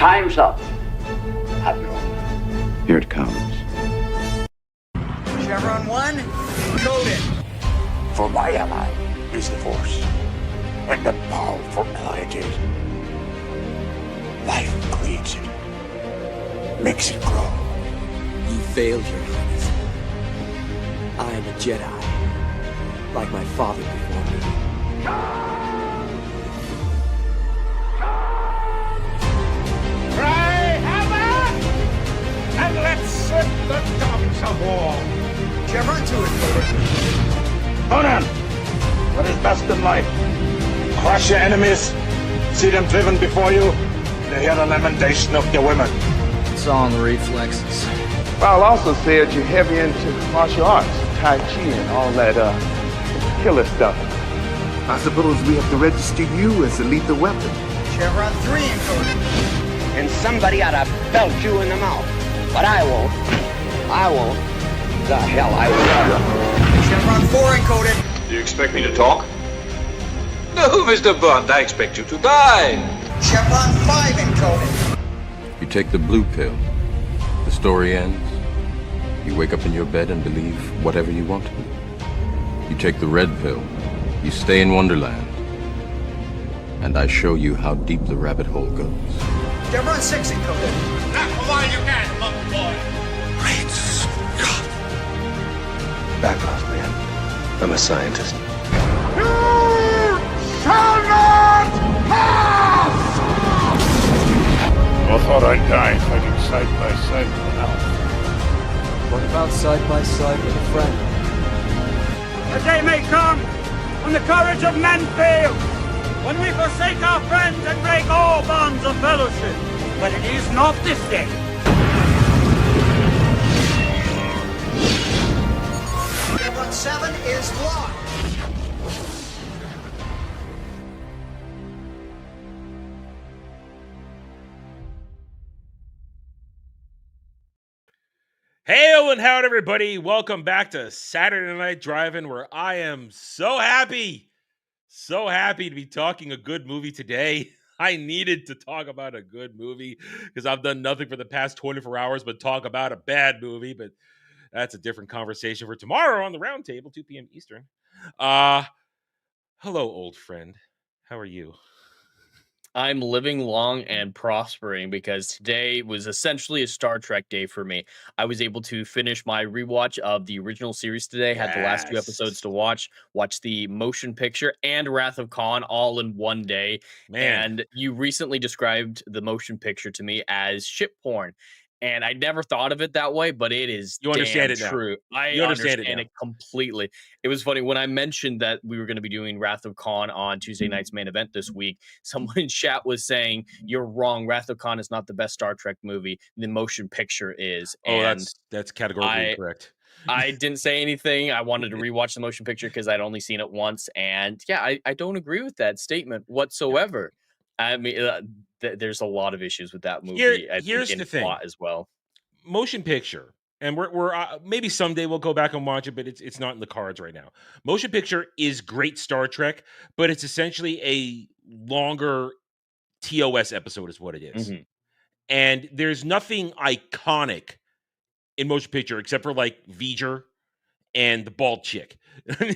Time's up, Admiral. Here it comes. Chevron 1, coded. For my ally is the Force, and the powerful ally it is. Life creates it, makes it grow. You failed, Your Highness. I am a Jedi, like my father before me. Cry hammer, and let's set the dogs of war. Chevron 2 is coded. Conan, what is best in life? Crush your enemies, see them driven before you, and hear the lamentation of your women. It's all in the reflexes. I'll also say that you're heavy into martial arts, Tai Chi and all that killer stuff. I suppose we have to register you as a lethal weapon. Chevron 3 encoded. And somebody ought to belt you in the mouth. But I won't. I won't. The hell I will. Chevron 4 encoded. Do you expect me to talk? No, Mr. Bond, I expect you to die. Chevron 5 encoded. You take the blue pill. The story ends. You wake up in your bed and believe whatever you want to. You take the red pill. You stay in Wonderland. And I show you how deep the rabbit hole goes. Chevron 6 encoded. Not for while you can, monkey boy. Great Scott. Back off, man. I'm a scientist. You shall not pass! I thought I'd die fighting side by side with an elf. What about side by side with a friend? A day may come when the courage of men fails, when we forsake our friends and break all bonds of fellowship. But it is not this day. Chevron 7 is locked. Hail and howdy, everybody. Welcome back to Saturday Night Drive-In, where I am so happy to be talking a good movie today. I needed to talk about a good movie because I've done nothing for the past 24 hours but talk about a bad movie, but that's a different conversation for tomorrow on the round table, 2 p.m. Eastern. Hello, old friend. How are you? I'm living long and prospering because today was essentially a Star Trek day for me. I was able to finish my rewatch of the original series today, had the last 2 episodes to watch the motion picture and Wrath of Khan all in one day. Man. And you recently described the motion picture to me as ship porn. And I never thought of it that way, but it is You understand it now. true. I You understand understand it it completely. It was funny when I mentioned that we were going to be doing Wrath of Khan on Tuesday night's main event this week. Someone in chat was saying, "You're wrong. Wrath of Khan is not the best Star Trek movie. The motion picture is." Oh, and that's categorically incorrect. I didn't say anything. I wanted to rewatch the motion picture because I'd only seen it once, and yeah, I don't agree with that statement whatsoever. I mean, there's a lot of issues with that movie. Here's think, the in thing. plot as well. Motion picture, and we're maybe someday we'll go back and watch it, but it's not in the cards right now. Motion picture is great Star Trek, but it's essentially a longer TOS episode is what it is. Mhm. And there's nothing iconic in motion picture except for like V'ger and the bald chick.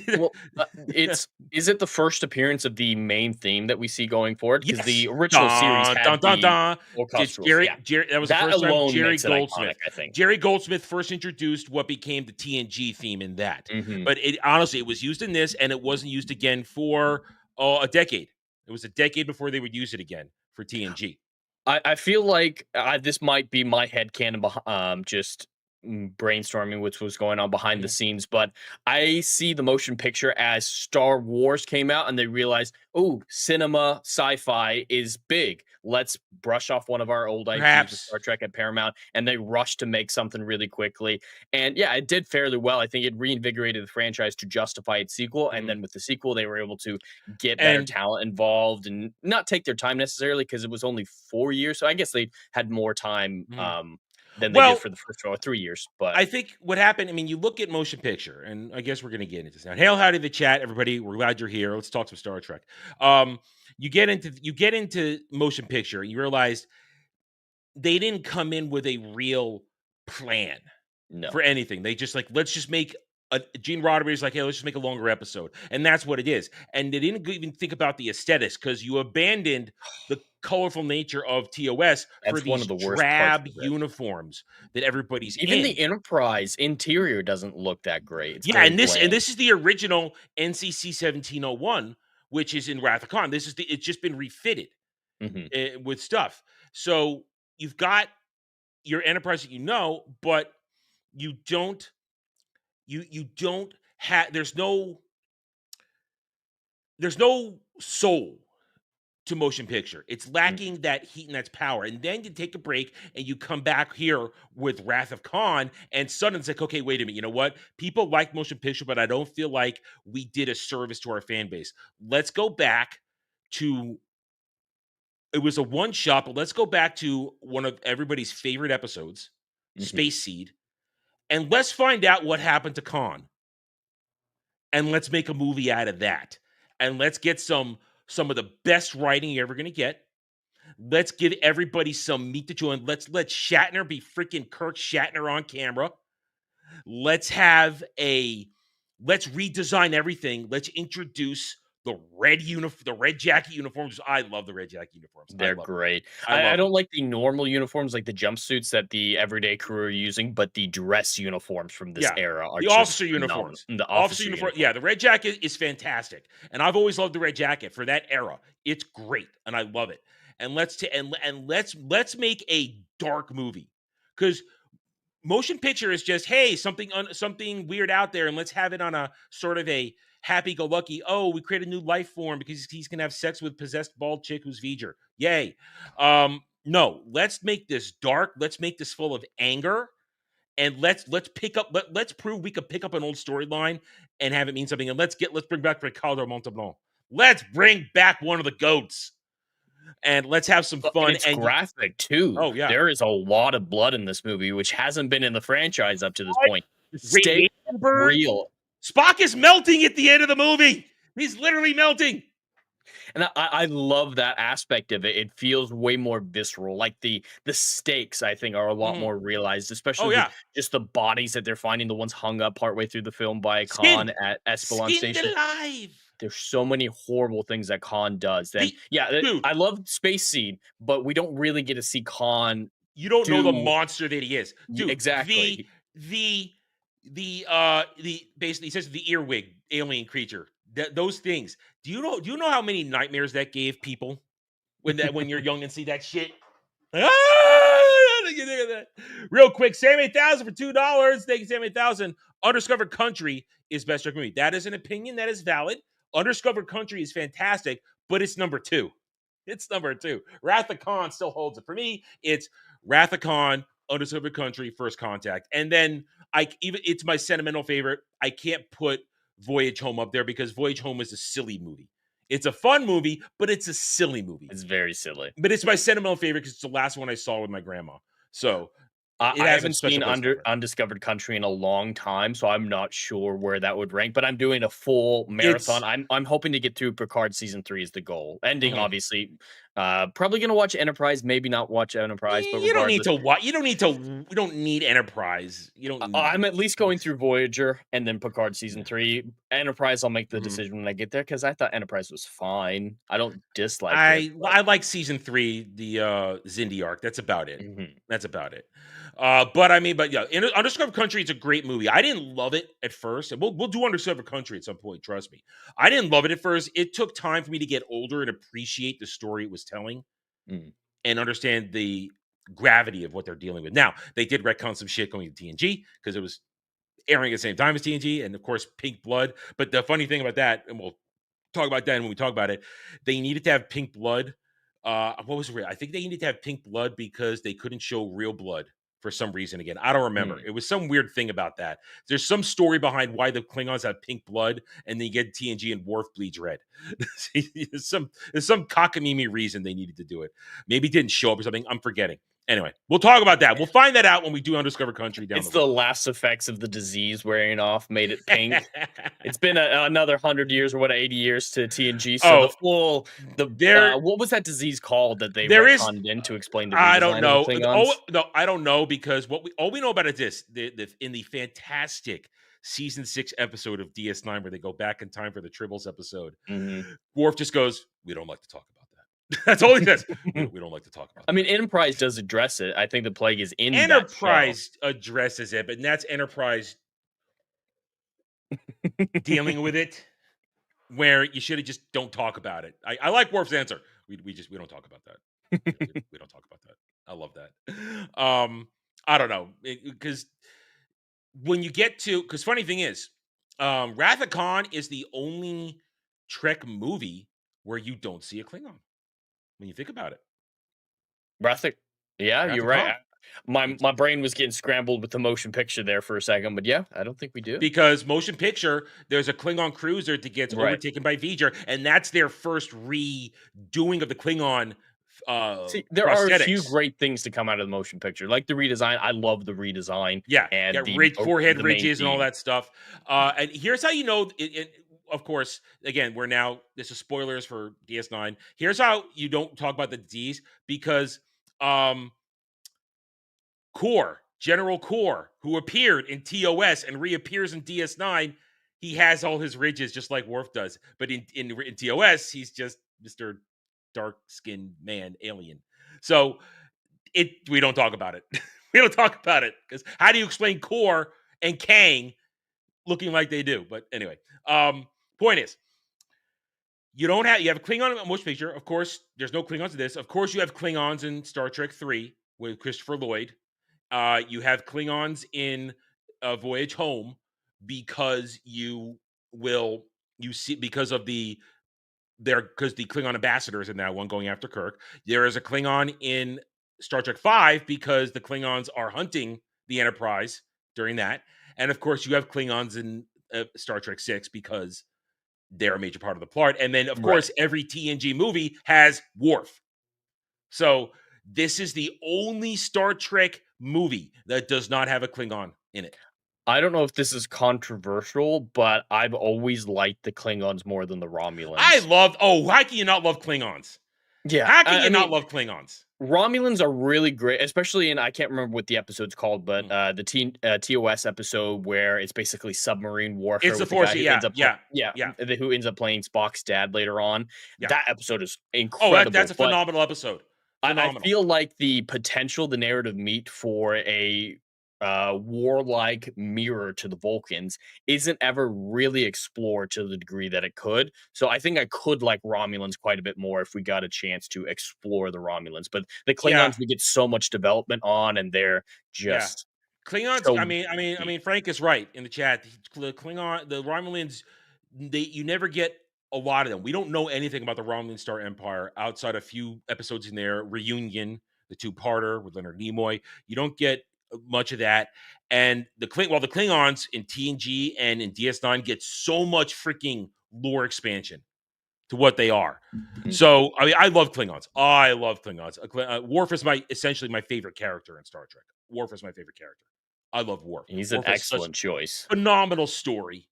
Well, is it the first appearance of the main theme that we see going forward? Because Yes. the original series had It's Jerry, that was that the first alone time Jerry makes it Goldsmith. iconic, I think. Jerry Goldsmith first introduced what became the TNG theme in that. Mhm. But it honestly, it was used in this, and it wasn't used again for a decade. It was a decade before they would use it again for TNG. I feel like this might be my headcanon, just brainstorming which was going on behind the scenes, but I see the motion picture as Star Wars came out and they realized, oh, cinema sci-fi is big. Let's brush off one of our old IPs with Star Trek at Paramount, and they rushed to make something really quickly. And yeah, it did fairly well. I think it reinvigorated the franchise to justify its sequel, and then with the sequel, they were able to get better talent involved and not take their time necessarily because it was only 4 years. So I guess they had more time than they did for the first 3 years. But I think what happened, I mean, you look at motion picture, and I guess we're going to get into this now. Hail, howdy, the chat, everybody. We're glad you're here. Let's talk some Star Trek. You get into motion picture, and you realize they didn't come in with a real plan No. for anything. They just like, let's just make Gene Roddenberry's like, hey, let's just make a longer episode. And that's what it is. And they didn't even think about the aesthetics because you abandoned the colorful nature of TOS for That's one these of the worst parts drab of it. uniforms that everybody's Even in. the Enterprise interior doesn't look that great. It's Yeah, very and this bland. is the original NCC 1701, which is in Wrath of Khan. It's just been refitted with stuff. So you've got your Enterprise that you know, but you don't have there's no soul to motion picture. It's lacking that heat and that's power. And then you take a break and you come back here with Wrath of Khan, and suddenly it's like, okay, wait a minute. You know what? People like motion picture, but I don't feel like we did a service to our fan base. Let's go back to it was a one shot, but let's go back to one of everybody's favorite episodes, Space Seed, and let's find out what happened to Khan. And let's make a movie out of that. And let's get some of the best writing you're ever going to get. Let's give everybody some meat to chew, and let's let Shatner be freaking Kirk Shatner on camera. Let's redesign everything. Let's introduce the red jacket uniforms. I love the red jacket uniforms. They're great. I I don't like the normal uniforms, like the jumpsuits that the everyday crew are using, but the dress uniforms from this era are the just officer phenomenal. uniforms. The Officer uniform. Yeah, the red jacket is fantastic, and I've always loved the red jacket for that era. It's great, and I love it. And let's make a dark movie, because motion picture is just, hey, something weird out there, and let's have it on a sort of a happy-go-lucky, oh, we create a new life form because he's gonna have sex with possessed bald chick who's V'ger. Yay. No, let's make this dark. Let's make this full of anger, and let's prove we could pick up an old storyline and have it mean something. And let's bring back Ricardo Montalban. Let's bring back one of the goats. And let's have some fun. And it's graphic too. Oh yeah, there is a lot of blood in this movie, which hasn't been in the franchise up to this point. Stay real. Spock is melting at the end of the movie. He's literally melting. And I love that aspect of it. It feels way more visceral. Like the stakes, I think, are a lot more realized, especially just the bodies that they're finding, the ones hung up partway through the film by Kahn at Espelon Station. Alive. There's so many horrible things that Kahn does. Then, dude, I love Space Seed, but we don't really get to see Kahn. You don't know the monster that he is, dude. Exactly. The basically, he says the earwig alien creature. Those things. Do you know how many nightmares that gave people when you're young and see that shit? Real quick, Sam 8000 for $2. Thank you, Sam 8000. Undiscovered Country is best dark movie. That is an opinion that is valid. Undiscovered Country is fantastic, but it's number 2. It's number 2. Wrath of Khan still holds it for me. It's Wrath of Khan, Undiscovered Country, First Contact, and then it's my sentimental favorite. I can't put Voyage Home up there because Voyage Home is a silly movie. It's a fun movie, but it's a silly movie. It's very silly. But it's my sentimental favorite because it's the last one I saw with my grandma. So I haven't seen Undiscovered Country in a long time, so I'm not sure where that would rank. But I'm doing a full marathon. I'm hoping to get through Picard season 3 is the goal. Ending, obviously. Probably gonna watch Enterprise. Maybe not watch Enterprise. But you don't need to watch. You don't need Enterprise. You don't. I'm at least going through Voyager and then Picard season 3. Enterprise, I'll make the decision when I get there because I thought Enterprise was fine. I don't dislike it. I like season 3, the Xindi arc. That's about it. That's about it. But yeah, Undiscovered Country is a great movie. I didn't love it at first, and we'll do Undiscovered Country at some point. Trust me, I didn't love it at first. It took time for me to get older and appreciate the story it was telling, and understand the gravity of what they're dealing with. Now they did retcon some shit going to TNG because it was airing at the same time as TNG, and of course Pink Blood. But the funny thing about that, and we'll talk about that when we talk about it, they needed to have Pink Blood. What was it? I think they needed to have Pink Blood because they couldn't show real blood for some reason. Again, I don't remember. It was some weird thing about that. There's some story behind why the Klingons have pink blood, and then you get TNG and Worf bleeds red. There's some cockamamie reason they needed to do it. Maybe it didn't show up or something. I'm forgetting. Anyway, we'll talk about that. We'll find that out when we do Undiscovered Country down It's the the road. last effects of the disease wearing off made it pink. It's been another 100 years or what, 80 years to TNG. So what was that disease called that they there is. retconned in to explain the I don't redesign of the know. Klingons? No, I don't know because all we know about it is this: in the fantastic season 6 episode of DS9 where they go back in time for the Tribbles episode, Worf just goes, "We don't like to talk about that." That's all he says. We don't like to talk about that. I mean, Enterprise does address it. I think the plague is in Enterprise addresses it, but that's Enterprise dealing with it, where you should have just don't talk about it. I like Worf's answer. We don't talk about that. we don't talk about that. I love that. I don't know because when you get to because funny thing is, Wrath of Khan is the only Trek movie where you don't see a Klingon. When you think about it, Wrath of Wrath you're of right. Khan. My brain was getting scrambled with the motion picture there for a second, but yeah, I don't think we do. Because motion picture, there's a Klingon cruiser that gets overtaken by V'ger, and that's their first redoing of the Klingon. See, there are a few great things to come out of the motion picture, like the redesign. I love the redesign. Yeah, and forehead ridges and all that stuff. And here's how you know. Of course, again, this is spoilers for DS9. Here's how you don't talk about the disease because General Core, who appeared in TOS and reappears in DS9, he has all his ridges just like Worf does. But in TOS, he's just Mr. Dark-skinned man alien. So we don't talk about it. We don't talk about it because how do you explain Core and Kang looking like they do? But anyway, point is, you have a Klingon in motion picture. Of course, there's no Klingons in this. Of course, you have Klingons in Star Trek 3 with Christopher Lloyd. You have Klingons in Voyage Home because because the Klingon ambassadors in that one going after Kirk. There is a Klingon in Star Trek 5 because the Klingons are hunting the Enterprise during that. And of course, you have Klingons in Star Trek 6 because they're a major part of the plot. And then, of course, every TNG movie has Worf. So this is the only Star Trek movie that does not have a Klingon in it. I don't know if this is controversial, but I've always liked the Klingons more than the Romulans. How can you not love Klingons? Yeah. How can you not love Klingons? Romulans are really great, especially in, I can't remember what the episode's called, but the TOS episode where it's basically submarine warfare. It's the Force, who ends up playing Spock's dad later on. Yeah. That episode is incredible. That's a phenomenal episode. I feel like the potential, the narrative meat for a warlike mirror to the Vulcans isn't ever really explored to the degree that it could. So I think I could like Romulans quite a bit more if we got a chance to explore the Romulans. But the Klingons we get so much development on, and they're just Klingons. So I mean, Frank is right in the chat. The Romulans, you never get a lot of them. We don't know anything about the Romulan Star Empire outside a few episodes in there. Reunion, the two-parter with Leonard Nimoy. You don't get much of that. And the Klingons in TNG and in DS9 get so much freaking lore expansion to what they are. So I mean, I love Klingons. Worf is essentially my favorite character in Star Trek. Worf is my favorite character. I love Worf. He's an excellent choice. Phenomenal story.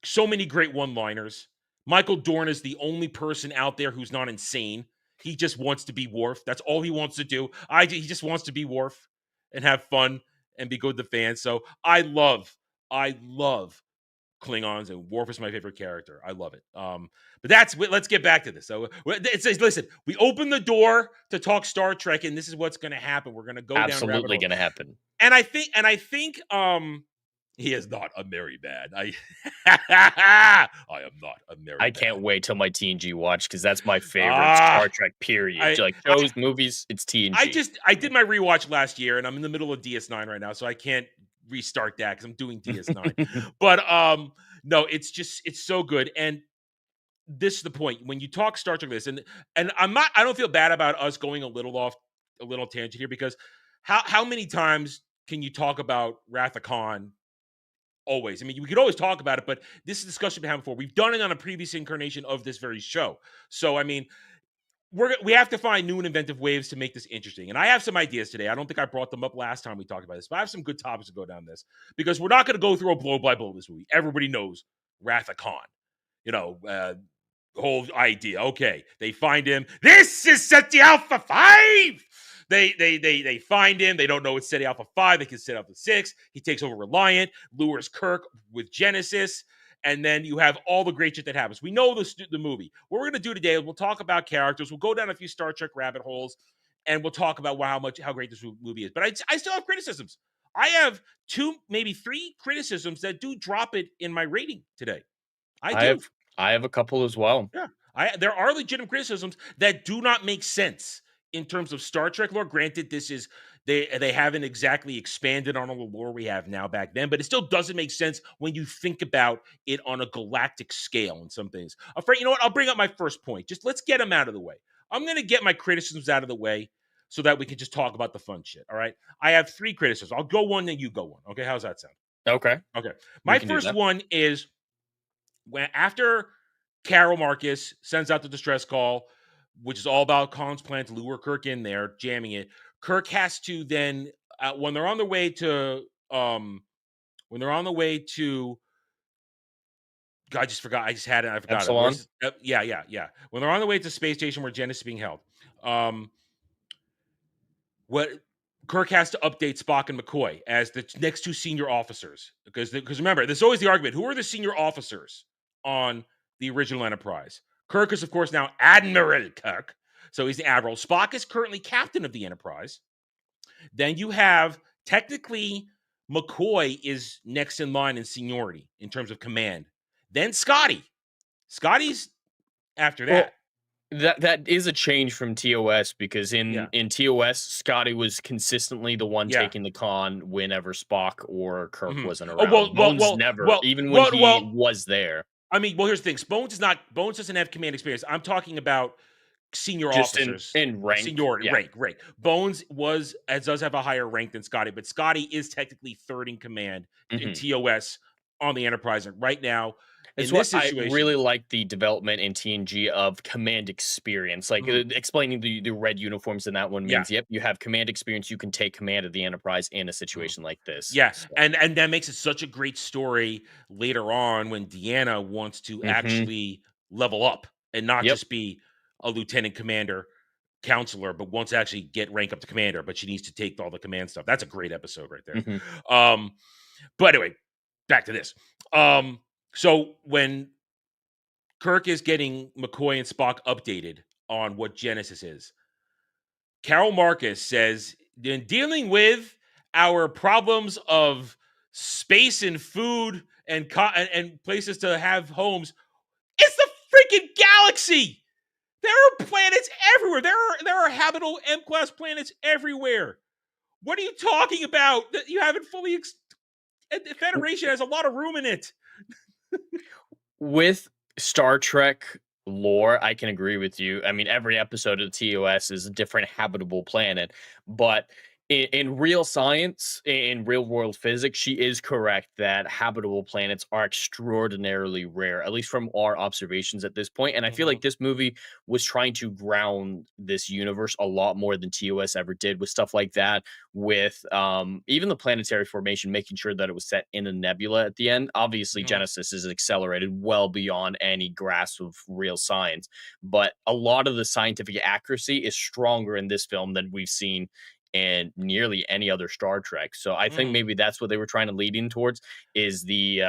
So many great one-liners. Michael Dorn is the only person out there who's not insane. He just wants to be Worf. That's all he wants to do. He just wants to be Worf and have fun and be good to fans. So I love Klingons, and Worf is my favorite character. I love it. But let's get back to this. So it says, listen, we open the door to talk Star Trek, and this is what's going to happen. We're going to go absolutely going to happen. And I think he is not a merry man. I am not a merry man. I can't wait till my TNG watch because that's my favorite Star Trek period. Shows, movies, it's TNG. I did my rewatch last year, and I'm in the middle of DS9 right now, so I can't restart that because I'm doing DS9. But no, it's so good. And this is the point. When you talk Star Trek this, and I don't feel bad about us going a little tangent here, because how many times can you talk about Wrath of Khan? Always. I mean, we could always talk about it, but this is a discussion we had before. We've done it on a previous incarnation of this very show. So, I mean, we have to find new and inventive ways to make this interesting. And I have some ideas today. I don't think I brought them up last time we talked about this, but I have some good topics to go down this because we're not going to go through a blow by blow this movie. Everybody knows Wrath of Khan. Whole idea. Okay, they find him. This is SETI Alpha 5. They find him. They don't know it's SETI Alpha 5. They can set Alpha 6. He takes over Reliant, lures Kirk with Genesis. And then you have all the great shit that happens. We know the movie. What we're going to do today is we'll talk about characters. We'll go down a few Star Trek rabbit holes, and we'll talk about how great this movie is. But I still have criticisms. I have 2, maybe 3 criticisms that do drop it in my rating today. I have a couple as well. Yeah, there are legitimate criticisms that do not make sense in terms of Star Trek lore. Granted, this is they haven't exactly expanded on all the lore we have now back then, but it still doesn't make sense when you think about it on a galactic scale and some things. You know what? I'll bring up my first point. Just let's get them out of the way. I'm going to get my criticisms out of the way so that we can just talk about the fun shit. All right. I have 3 criticisms. I'll go one, then you go one. Okay. How's that sound? Okay. My first one is when after Carol Marcus sends out the distress call, which is all about Kahn's plan to lure Kirk in there, jamming it. Kirk has to then, when they're on their way to, God, I just forgot. I just had it. I forgot Epsilon? it. Yeah. When they're on the way to the space station where Genesis is being held, what Kirk has to update Spock and McCoy as the next 2 senior officers. Because remember, there's always the argument, who are the senior officers on the original Enterprise? Kirk is, of course, now Admiral Kirk. So he's the Admiral. Spock is currently captain of the Enterprise. Then you have, technically, McCoy is next in line in seniority in terms of command. Then Scotty. Scotty's after that. Well, that is a change from TOS because in TOS, Scotty was consistently the one taking the con whenever Spock or Kirk wasn't around. Bones never, even when he was there. I mean, well, here's the thing. Bones doesn't have command experience. I'm talking about senior just officers. In rank. Seniority, rank. Bones does have a higher rank than Scotty, but Scotty is technically 3rd in command in TOS on the Enterprise. And right now, in this situation, I really like the development in TNG of command experience, like explaining the red uniforms in that one means, yep, you have command experience. You can take command of the Enterprise in a situation like this. Yeah, so. and that makes it such a great story later on when Deanna wants to actually level up and not just be a lieutenant commander counselor, but wants to actually get rank up to commander, but she needs to take all the command stuff. That's a great episode right there. But anyway, back to this. So when Kirk is getting McCoy and Spock updated on what Genesis is, Carol Marcus says, in dealing with our problems of space and food and places to have homes, it's the freaking galaxy. There are planets everywhere. There are habitable M-class planets everywhere. What are you talking about? That you haven't fully... The Federation has a lot of room in it. With Star Trek lore, I can agree with you. I mean, every episode of the TOS is a different habitable planet, but in real science, in real world physics, she is correct that habitable planets are extraordinarily rare, at least from our observations at this point. And I feel like this movie was trying to ground this universe a lot more than TOS ever did with stuff like that, with even the planetary formation, making sure that it was set in a nebula at the end. Obviously, Genesis is accelerated well beyond any grasp of real science, but a lot of the scientific accuracy is stronger in this film than we've seen in nearly any other Star Trek. So I think maybe that's what they were trying to lead in towards, is the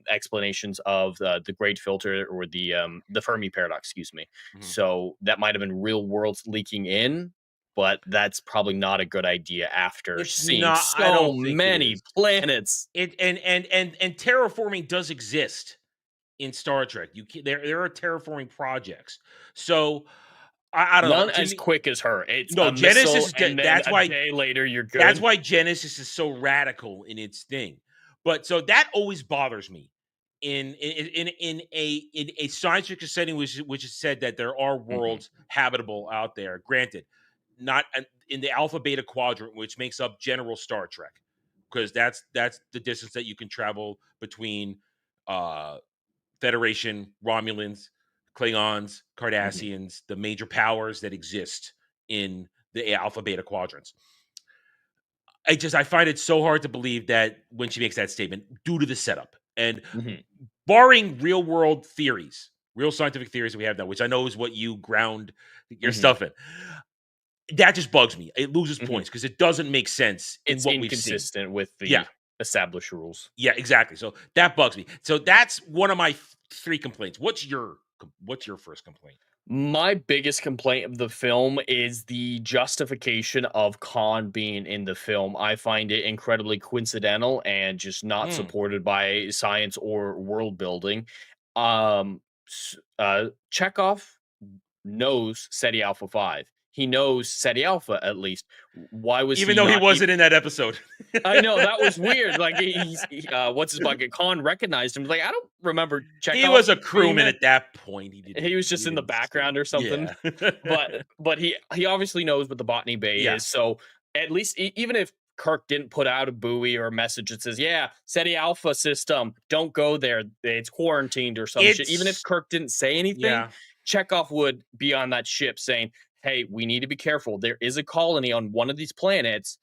explanations of the Great Filter or the Fermi Paradox, excuse me. So that might have been real worlds leaking in, but that's probably not a good idea after seeing so many planets. And terraforming does exist in Star Trek. There are terraforming projects. So I don't know. None as quick as her. It's no, a Genesis missile, is and then that's why a day later you're good. That's why Genesis is so radical in its thing. But so that always bothers me in a science fiction setting, which is said that there are worlds habitable out there. Granted, not in the alpha beta quadrant, which makes up general Star Trek, because that's the distance that you can travel between Federation, Romulans, Klingons, Cardassians, the major powers that exist in the Alpha Beta quadrants. I find it so hard to believe that when she makes that statement due to the setup and barring real world theories, real scientific theories that we have now, which I know is what you ground your stuff in. That just bugs me. It loses points because it doesn't make sense in It's what we've seen. inconsistent with the established rules. Yeah, exactly. So that bugs me. So that's one of my 3 complaints. What's your first complaint? My biggest complaint of the film is the justification of Kahn being in the film. I find it incredibly coincidental and just not supported by science or world building. Chekhov knows SETI Alpha 5. He knows SETI Alpha at least. Why was even though he wasn't in that episode? I know that was weird. Like what's his bucket? Kahn recognized him. Like I don't remember Chekhov. He was a crewman at that point. He was just in the background or something. Yeah. but he obviously knows what the Botany Bay is. So at least even if Kirk didn't put out a buoy or a message that says, "Yeah, SETI Alpha system, don't go there. It's quarantined" or some shit. Even if Kirk didn't say anything, Chekhov would be on that ship saying, "Hey, we need to be careful. There is a colony on one of these planets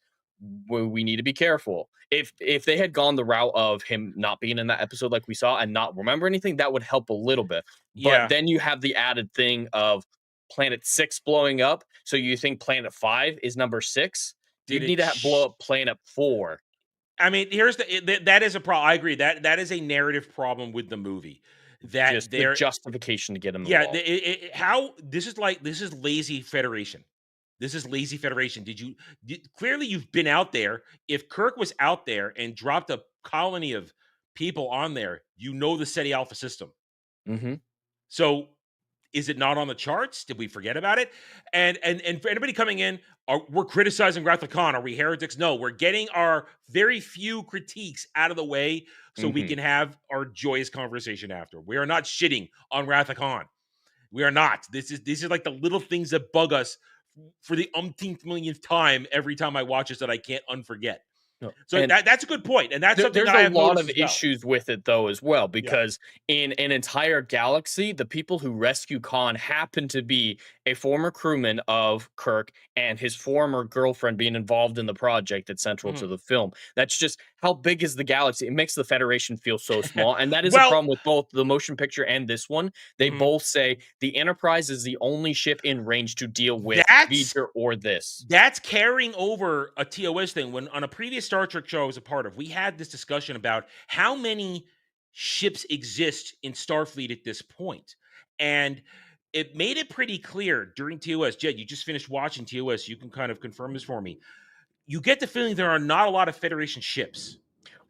where we need to be careful." If they had gone the route of him not being in that episode like we saw and not remember anything, that would help a little bit. But then you have the added thing of Planet 6 blowing up. So you think Planet 5 is number 6? You need to blow up Planet 4. I mean, here's that is a problem. I agree that is a narrative problem with the movie. That just the justification to get him involved. This is lazy Federation. This is lazy Federation. Clearly you've been out there. If Kirk was out there and dropped a colony of people on there, you know the SETI Alpha system. So is it not on the charts? Did we forget about it? And for anybody coming in, we're criticizing Wrath of Khan. Are we heretics? No, we're getting our very few critiques out of the way so we can have our joyous conversation after. We are not shitting on Wrath of Khan. We are not. These are like the little things that bug us for the umpteenth millionth time every time I watch this that I can't unforget. So that's a good point, and that's something there's I have a lot of noticed as well. issues with it though as well, because in an entire galaxy, the people who rescue Khan happen to be a former crewman of Kirk and his former girlfriend being involved in the project that's central to the film. That's just how big is the galaxy? It makes the Federation feel so small, and that is a problem with both the motion picture and this one. They both say the Enterprise is the only ship in range to deal with V'ger or this. That's carrying over a TOS thing. When on a previous Star Trek show I was a part of, we had this discussion about how many ships exist in Starfleet at this point. And it made it pretty clear during TOS. Jed, you just finished watching TOS. You can kind of confirm this for me. You get the feeling there are not a lot of Federation ships.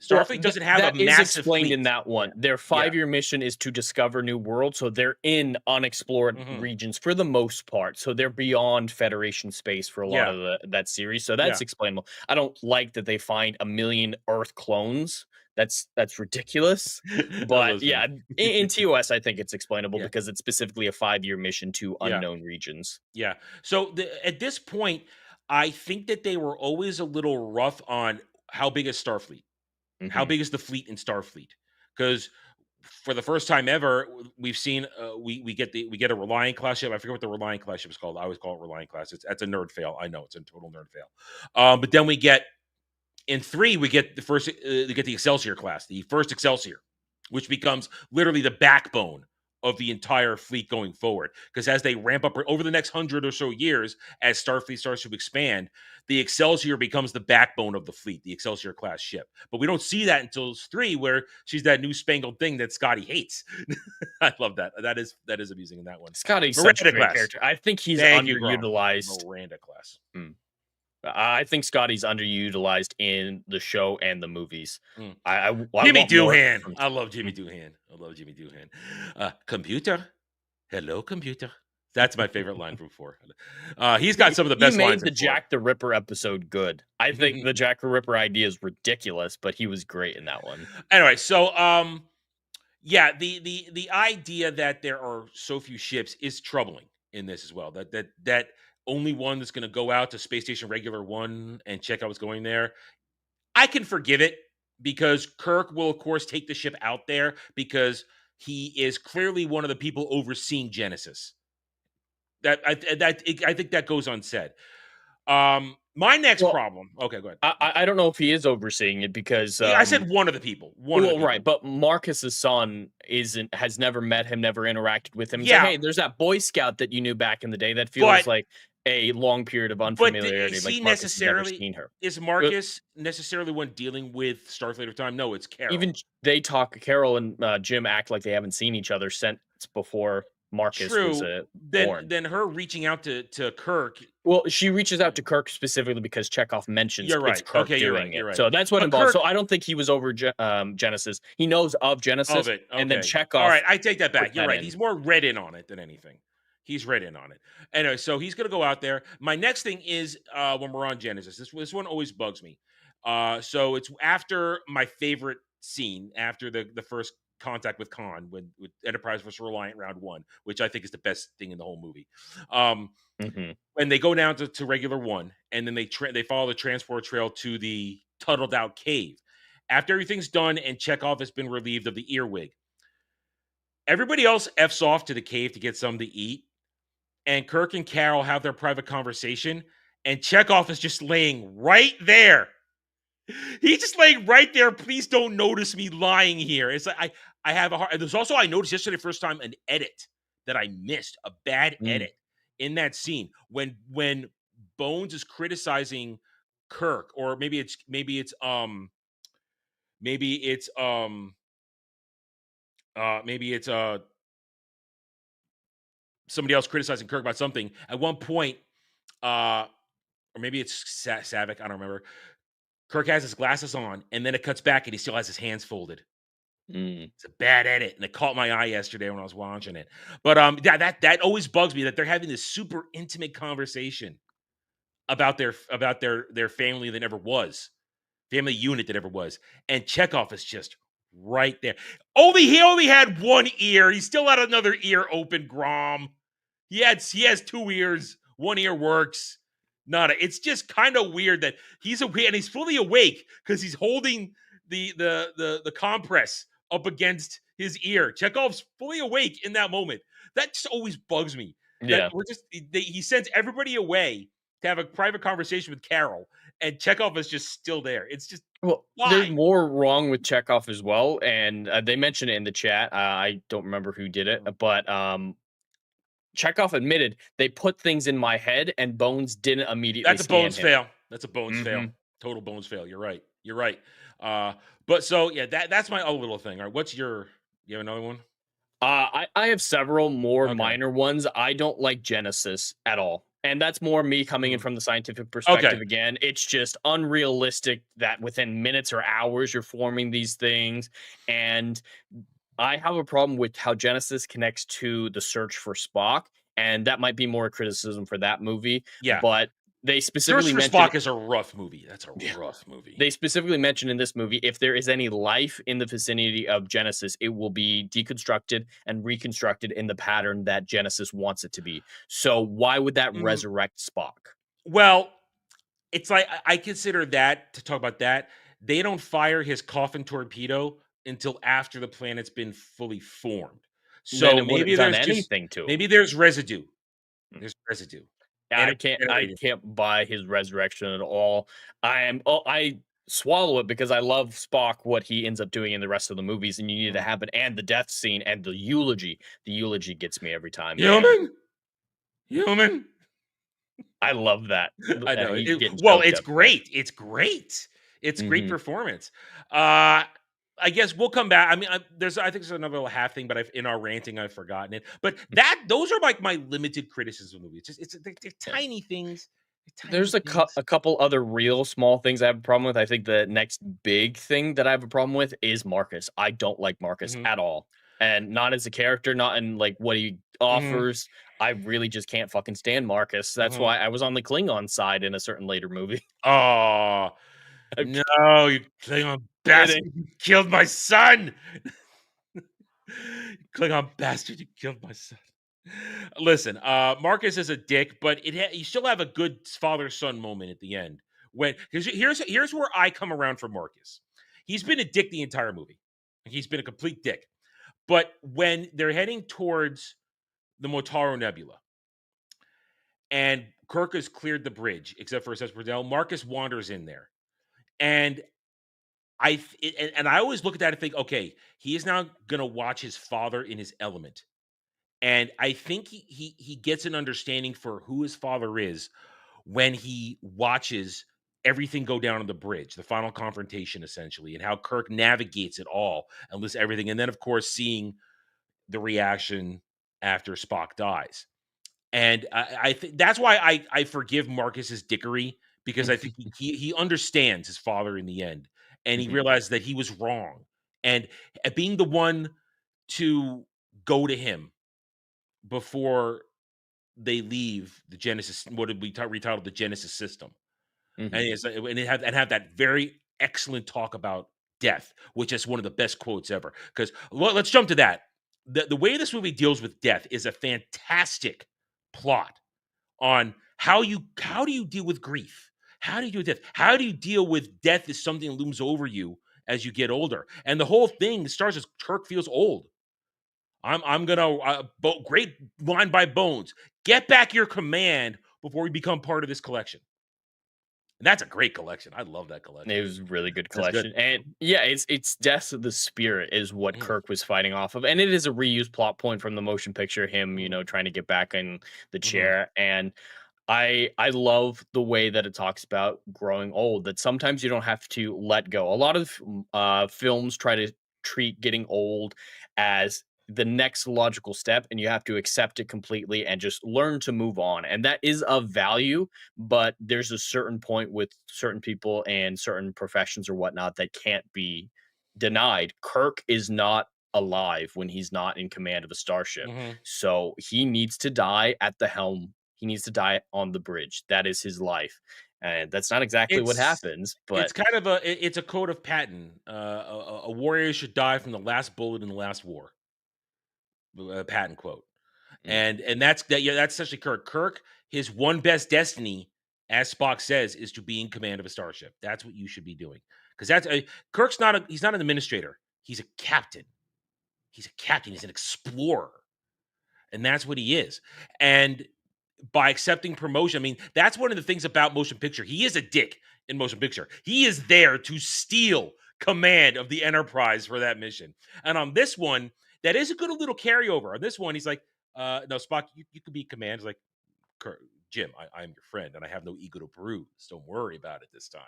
Starfleet doesn't have a massive explained fleet. in that one. Their 5-year mission is to discover new worlds, so they're in unexplored regions for the most part. So they're beyond Federation space for a lot of that series. So that's explainable. I don't like that they find 1 million Earth clones. That's ridiculous. But yeah, in TOS, I think it's explainable because it's specifically a 5-year mission to unknown regions. Yeah. So at this point, I think that they were always a little rough on how big is Starfleet. How big is the fleet in Starfleet? Because for the first time ever, we've seen we get a Reliant class ship. I forget what the Reliant class ship is called. I always call it Reliant class. That's a nerd fail. I know it's a total nerd fail. But then we get in 3, we get the Excelsior class, the first Excelsior, which becomes literally the backbone of the entire fleet going forward. Because as they ramp up over the next 100 or so years, as Starfleet starts to expand, the Excelsior becomes the backbone of the fleet, the Excelsior class ship. But we don't see that until 3, where she's that new spangled thing that Scotty hates. I love that. That is amusing in that one. Scotty's such a great character. I think he's underutilized. Miranda class. I think Scotty's underutilized in the show and the movies. Jimmy Doohan. I love Jimmy Doohan. Computer. Hello, computer. That's my favorite line from 4. He's got some of the best lines. He made the Jack the Ripper episode good. I think the Jack the Ripper idea is ridiculous, but he was great in that one. Anyway, so the idea that there are so few ships is troubling in this as well. That only one that's going to go out to Space Station Regular 1 and check out what's going there. I can forgive it because Kirk will, of course, take the ship out there because he is clearly one of the people overseeing Genesis. I think that goes unsaid. My next problem. Okay, go ahead. I don't know if he is overseeing it because I said one of the people. Right, but Marcus's son has never met him, never interacted with him. It's Yeah. like, hey, there's that Boy Scout that you knew back in the day. That feels like a long period of unfamiliarity. Is like he Marcus has never seen her. Is Marcus necessarily one dealing with Starfleet of Time? No, it's Carol. Even they talk. Carol and Jim act like they haven't seen each other since before Marcus was born. Then her reaching out to Kirk. Well, she reaches out to Kirk specifically because Chekhov mentions it's Kirk doing it. You're right. So that's what involved. So I don't think he was over Genesis. He knows of Genesis, and then Chekhov. All right, I take that back. You're right. He's more read in on it than anything. He's read in on it. Anyway, so he's going to go out there. My next thing is when we're on Genesis. This one always bugs me. So it's after my favorite scene, after the first contact with Kahn with Enterprise vs. Reliant round 1, which I think is the best thing in the whole movie. When they go down to regular 1, and then they follow the transport trail to the tunneled out cave. After everything's done and Chekhov has been relieved of the earwig, everybody else F's off to the cave to get something to eat. And Kirk and Carol have their private conversation, and Chekhov is just laying right there. He's just laying right there. Please don't notice me lying here. It's like I have a hard. There's also, I noticed yesterday first time, an edit that I missed, a bad edit in that scene when Bones is criticizing Kirk, or maybe it's somebody else criticizing Kirk about something. At one point, or maybe it's Savick, I don't remember. Kirk has his glasses on, and then it cuts back, and he still has his hands folded. It's a bad edit, and it caught my eye yesterday when I was watching it. But that always bugs me that they're having this super intimate conversation about their family that never was, family unit that never was, and Chekhov is just right there. He only had one ear. He still had another ear open. Grom. He has 2 ears. One ear works. It's just kind of weird that he's awake, and he's fully awake because he's holding the compress up against his ear. Chekhov's fully awake in that moment. That just always bugs me. Yeah, he sends everybody away to have a private conversation with Carol, and Chekhov is just still there. It's just there's more wrong with Chekhov as well, and they mentioned it in the chat. I don't remember who did it, but Chekhov admitted they put things in my head, and Bones didn't immediately. That's a Bones fail. That's a Bones fail. Total Bones fail. You're right. But so yeah, that's my little thing. All right, what's you have another one? I have several more minor ones. I don't like Genesis at all. And that's more me coming in from the scientific perspective again. It's just unrealistic that within minutes or hours you're forming these things. And I have a problem with how Genesis connects to the search for Spock. And that might be more a criticism for that movie. Yeah. But they specifically mentioned Spock is a rough movie. That's a rough movie. They specifically mentioned in this movie, if there is any life in the vicinity of Genesis, it will be deconstructed and reconstructed in the pattern that Genesis wants it to be. So why would that resurrect Spock? Well, it's like I consider that, to talk about that, they don't fire his coffin torpedo until after the planet's been fully formed. So maybe there's residue. There's residue. I can't buy his resurrection at all. I swallow it because I love Spock, what he ends up doing in the rest of the movies, and you need to have it, and the death scene and the eulogy. The eulogy gets me every time. Human. I love that. I know. It's great. It's great. It's great performance. I guess we'll come back. I mean, I think there's another little half thing, but in our ranting, I've forgotten it. But those are like my limited criticism of the movie. They're tiny things. There's a couple other real small things I have a problem with. I think the next big thing that I have a problem with is Marcus. I don't like Marcus at all. And not as a character, not in like what he offers. I really just can't fucking stand Marcus. That's why I was on the Klingon side in a certain later movie. Oh, no, you Klingon bastard. You killed my son. Klingon bastard, you killed my son. Listen, Marcus is a dick, but you still have a good father-son moment at the end. Here's where I come around for Marcus. He's been a dick the entire movie. He's been a complete dick. But when they're heading towards the Motaro Nebula, and Kirk has cleared the bridge, except for Cesar Marcus wanders in there, and I always look at that and think, okay, he is now going to watch his father in his element, and I think he gets an understanding for who his father is when he watches everything go down on the bridge, the final confrontation, essentially, and how Kirk navigates it all and lists everything, and then of course seeing the reaction after Spock dies. And I think that's why I forgive Marcus's dickery, because I think he understands his father in the end, and he realizes that he was wrong, and being the one to go to him before they leave the Genesis, what did we retitled the Genesis system, and have that very excellent talk about death, which is one of the best quotes ever. Because let's jump to that. The way this movie deals with death is a fantastic plot on how do you deal with grief? How do you deal with death? How do you deal with death as something that looms over you as you get older? And the whole thing starts as Kirk feels old. I'm gonna great line by Bones. Get back your command before we become part of this collection. And that's a great collection. I love that collection. It was a really good That's collection. good. And yeah, it's Death of the Spirit is what Kirk was fighting off of. And it is a reused plot point from the motion picture, him, trying to get back in the chair. And I love the way that it talks about growing old, that sometimes you don't have to let go. A lot of films try to treat getting old as the next logical step, and you have to accept it completely and just learn to move on. And that is of value, but there's a certain point with certain people and certain professions or whatnot that can't be denied. Kirk is not alive when he's not in command of a starship. So he needs to die at the helm. He needs to die on the bridge. That is his life. And that's not exactly what happens, but it's kind of it's a code of Patton. A warrior should die from the last bullet in the last war. A Patton quote. And that's essentially Kirk. Kirk, his one best destiny, as Spock says, is to be in command of a starship. That's what you should be doing. Because Kirk's he's not an administrator. He's a captain. He's a captain. He's an explorer. And that's what he is. And by accepting promotion, I mean, that's one of the things about motion picture. He is a dick in motion picture. He is there to steal command of the Enterprise for that mission. And on this one, that is a good little carryover. On this one, he's like, no, Spock, you could be command. He's like, Jim, I'm your friend, and I have no ego to bruise. Don't worry about it this time.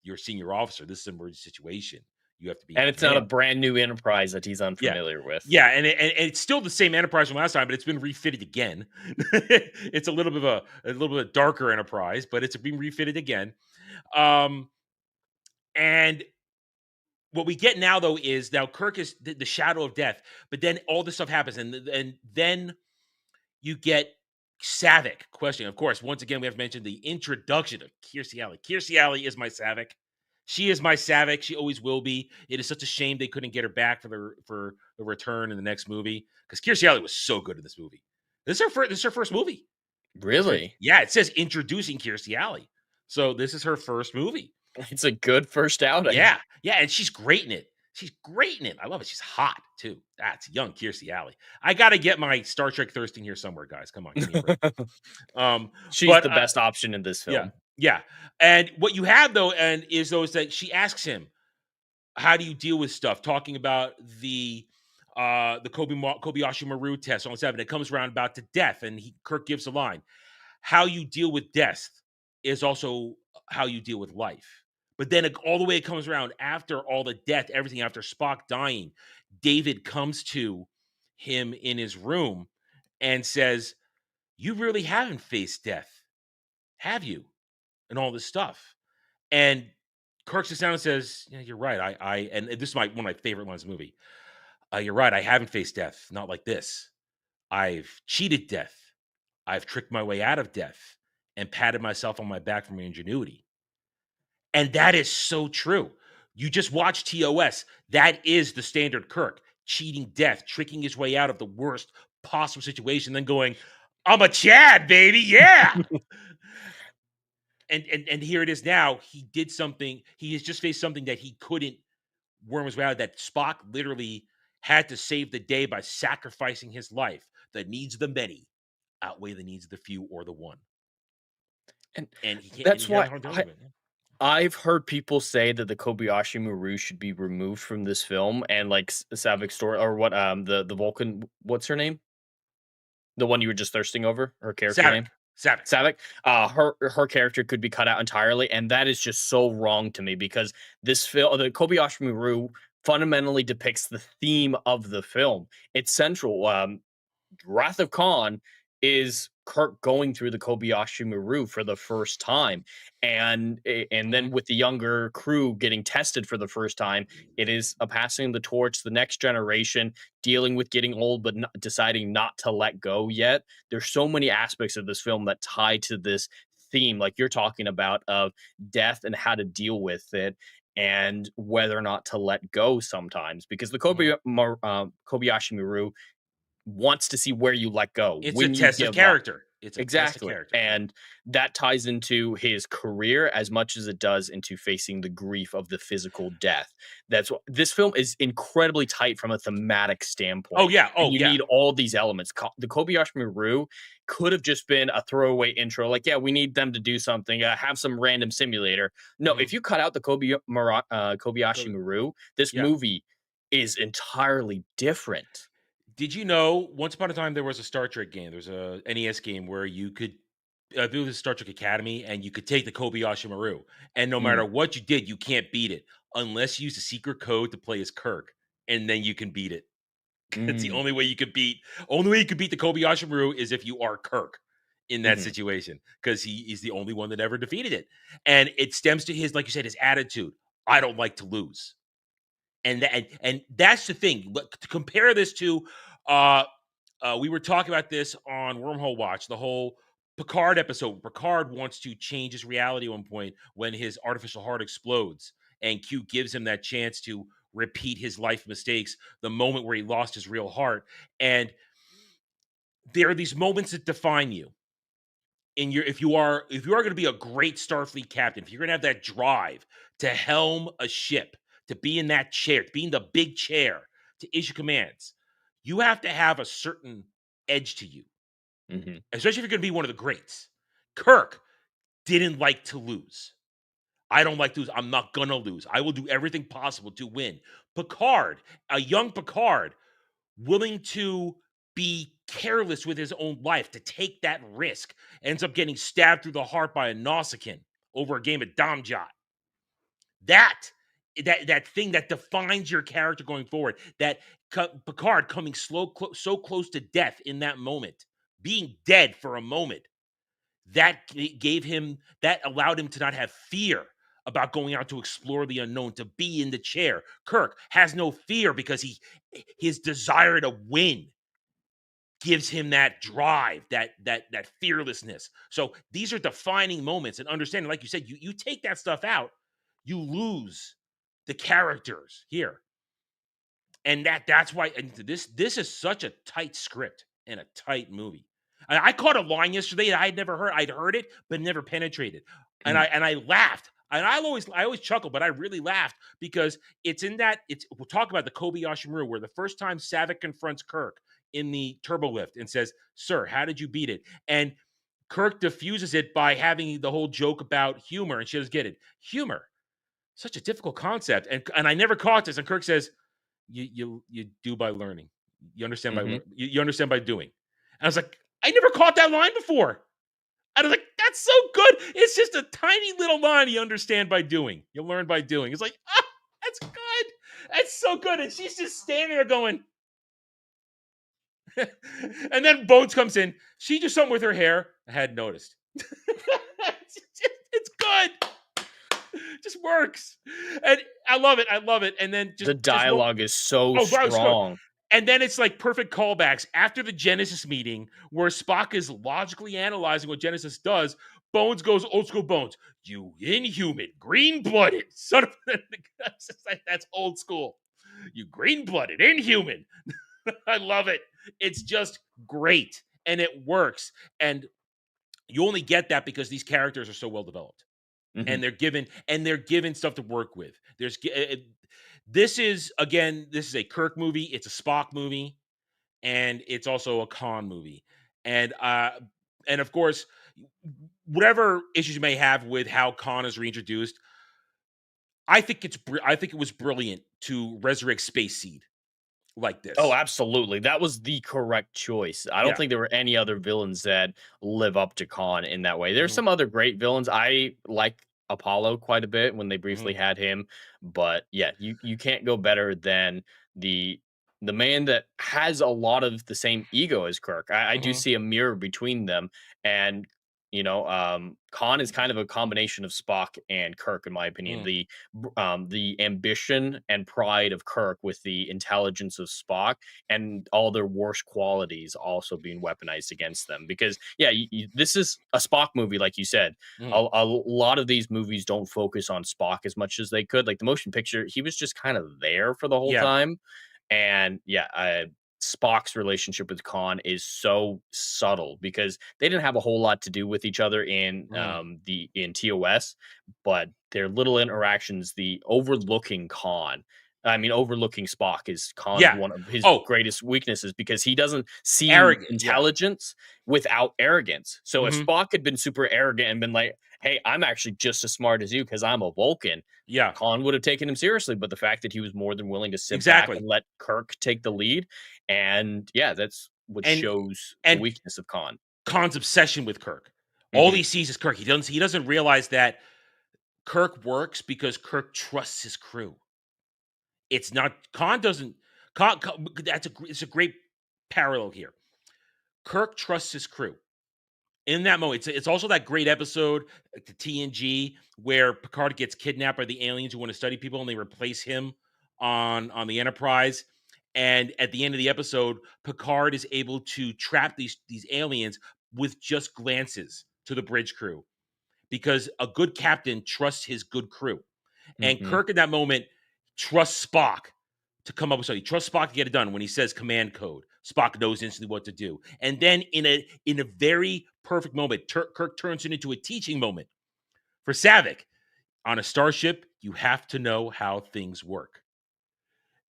You're a senior officer. This is an emergency situation. You have to be. And it's not a brand new Enterprise that he's unfamiliar with. Yeah, and it's still the same Enterprise from last time, but it's been refitted again. It's a little bit of a little bit darker Enterprise, but it's been refitted again. And what we get now, though, is now Kirk is the shadow of death, but then all this stuff happens, and then you get Saavik questioning. Of course, once again, we have mentioned the introduction of Kirstie Alley. Kirstie Alley is my Saavik. She is my Saavik. She always will be. It is such a shame they couldn't get her back for the return in the next movie, because Kirstie Alley was so good in this movie. This is her first movie. Really? Yeah, it says introducing Kirstie Alley. So this is her first movie. It's a good first outing. Yeah, and she's great in it. She's great in it. I love it. She's hot too. That's young Kirstie Alley. I got to get my Star Trek thirsting here somewhere, guys. Come on, give me a break. She's the best option in this film. Yeah. And what you have though, is that she asks him, "How do you deal with stuff?" Talking about the Kobayashi Maru test on 7. It comes around about to death, and Kirk gives a line: "How you deal with death is also how you deal with life." But then all the way it comes around after all the death, everything after Spock dying, David comes to him in his room and says, "You really haven't faced death, have you?" And all this stuff. And Kirk sits down and says, "Yeah, you're right. And this is one of my favorite lines in the movie. You're right. I haven't faced death. Not like this. I've cheated death. I've tricked my way out of death and patted myself on my back for my ingenuity." And that is so true. You just watch TOS. That is the standard Kirk. Cheating death, tricking his way out of the worst possible situation, then going, "I'm a Chad, baby. Yeah." And here it is now. He did something. He has just faced something that he couldn't worm his way out of, that Spock literally had to save the day by sacrificing his life. The needs of the many outweigh the needs of the few or the one. And And that's he had why a hard time with it. I've heard people say that the Kobayashi Maru should be removed from this film, and like Savik's story, or what the Vulcan, what's her name? The one you were just thirsting over, her character name? Savick. Savick. Her character could be cut out entirely, and that is just so wrong to me because this film, the Kobayashi Maru, fundamentally depicts the theme of the film. It's central. Wrath of Khan is Kirk going through the Kobayashi Maru for the first time, and then with the younger crew getting tested for the first time, it is a passing the torch to the next generation, dealing with getting old but deciding not to let go yet. There's so many aspects of this film that tie to this theme, like you're talking about, of death and how to deal with it and whether or not to let go sometimes, because the Kobayashi Maru wants to see where you let go. It's when a you test of give up. character. It's a test of Exactly. character. And that ties into his career as much as it does into facing the grief of the physical death. That's what this film is incredibly tight from a thematic standpoint. Oh, yeah. Oh, and you yeah. need all these elements. The Kobayashi Maru could have just been a throwaway intro, like, yeah, we need them to do something, have some random simulator. No, if you cut out the Kobayashi Maru, this movie is entirely different. Did you know once upon a time there was a Star Trek game? There's a NES game where you could do the Star Trek Academy and you could take the Kobayashi Maru. And no matter what you did, you can't beat it unless you use a secret code to play as Kirk. And then you can beat it. It's the only way you could beat the Kobayashi Maru is if you are Kirk in that situation, because he is the only one that ever defeated it. And it stems to his, like you said, his attitude. I don't like to lose. And that's the thing. Look, to compare this to, we were talking about this on Wormhole Watch, the whole Picard episode. Picard wants to change his reality at one point when his artificial heart explodes, and Q gives him that chance to repeat his life mistakes, the moment where he lost his real heart. And there are these moments that define you. If you are going to be a great Starfleet captain, if you're going to have that drive to helm a ship, to be in that chair, to be in the big chair, to issue commands, you have to have a certain edge to you, especially if you're going to be one of the greats. Kirk didn't like to lose. I don't like to lose. I'm not going to lose. I will do everything possible to win. Picard, a young Picard, willing to be careless with his own life, to take that risk, ends up getting stabbed through the heart by a Nausicaan over a game of Damjat. That thing that defines your character going forward, that Picard coming so close to death in that moment, being dead for a moment, that allowed him to not have fear about going out to explore the unknown, to be in the chair. Kirk has no fear because his desire to win gives him that drive, that fearlessness. So these are defining moments, and understanding, like you said, you take that stuff out, you lose the characters here. And that's why, and this is such a tight script and a tight movie. I caught a line yesterday that I'd never heard. I'd heard it, but never penetrated. And I laughed. And I always chuckle, but I really laughed because we'll talk about the Kobayashi Maru, where the first time Savick confronts Kirk in the turbo lift and says, "Sir, how did you beat it?" And Kirk diffuses it by having the whole joke about humor, and she doesn't get it. Humor, such a difficult concept. And I never caught this. And Kirk says, You do by learning. You understand by you understand by doing. And I was like, I never caught that line before. I was like, that's so good. It's just a tiny little line. You understand by doing. You learn by doing. It's like, that's good. That's so good. And she's just standing there going. And then Bones comes in. She did something with her hair. I hadn't noticed. It's good. Just works. And I love it. And then the dialogue is so strong. And then it's like perfect callbacks. After the Genesis meeting, where Spock is logically analyzing what Genesis does, Bones goes old school Bones. You inhuman, green-blooded son of that's old school. You green-blooded, inhuman. I love it. It's just great. And it works. And you only get that because these characters are so well developed. and they're given stuff to work with. This is a Kirk movie, it's a Spock movie, and it's also a Kahn movie. And of course, whatever issues you may have with how Kahn is reintroduced, I think it was brilliant to resurrect Space Seed like this. Oh, absolutely. That was the correct choice. I don't think there were any other villains that live up to Kahn in that way. There's some other great villains. I like Apollo quite a bit when they briefly had him, but yeah, you can't go better than the man that has a lot of the same ego as Kirk. I do see a mirror between them, and Khan is kind of a combination of Spock and Kirk, in my opinion. The ambition and pride of Kirk with the intelligence of Spock, and all their worst qualities also being weaponized against them. Because this is a Spock movie, like you said. A lot of these movies don't focus on Spock as much as they could. Like the motion picture, he was just kind of there for the whole time. And Spock's relationship with Khan is so subtle because they didn't have a whole lot to do with each other in TOS, but their little interactions, the overlooking Spock is Khan's one of his greatest weaknesses, because he doesn't see intelligence without arrogance. So if Spock had been super arrogant and been like, hey, I'm actually just as smart as you because I'm a Vulcan, Khan would have taken him seriously. But the fact that he was more than willing to sit back and let Kirk take the lead, and that's what shows the weakness of Khan. Khan's obsession with Kirk. All he sees is Kirk. He doesn't realize that Kirk works because Kirk trusts his crew. It's not Khan doesn't. It's a great parallel here. Kirk trusts his crew. In that moment, it's also that great episode, like the TNG, where Picard gets kidnapped by the aliens who want to study people, and they replace him on the Enterprise. And at the end of the episode, Picard is able to trap these aliens with just glances to the bridge crew, because a good captain trusts his good crew. And Kirk in that moment trusts Spock to come up with something. He trusts Spock to get it done. When he says command code, Spock knows instantly what to do. And then in a very perfect moment, Kirk turns it into a teaching moment for Saavik. On a starship, you have to know how things work.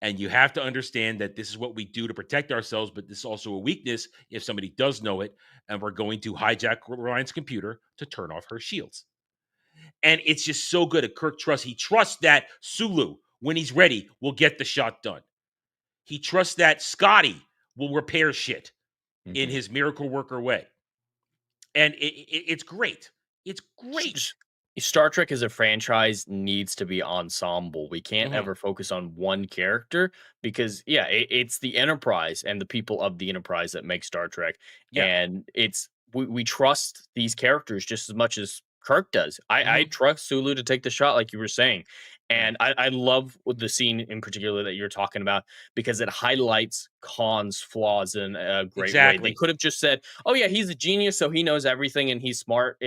And you have to understand that this is what we do to protect ourselves, but this is also a weakness if somebody does know it, and we're going to hijack Ryan's computer to turn off her shields. And it's just so good at Kirk trusts. He trusts that Sulu, when he's ready, will get the shot done. He trusts that Scotty will repair shit in his miracle worker way. And it's great. It's great. Star Trek as a franchise needs to be ensemble. We can't ever focus on one character, because it's the Enterprise and the people of the Enterprise that make Star Trek. And we trust these characters just as much as Kirk does. I trust Sulu to take the shot, like you were saying. And I love the scene in particular that you're talking about, because it highlights Khan's flaws in a great way. They could have just said, oh yeah, he's a genius, so he knows everything and he's smart.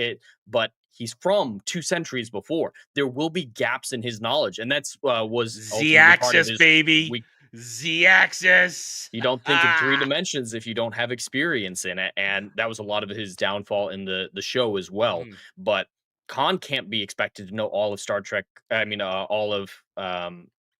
But he's from 2 centuries before. There will be gaps in his knowledge. And that's was Z-axis, baby. Z-axis. You don't think in 3 dimensions if you don't have experience in it. And that was a lot of his downfall in the show as well. But Khan can't be expected to know all of Star Trek. All of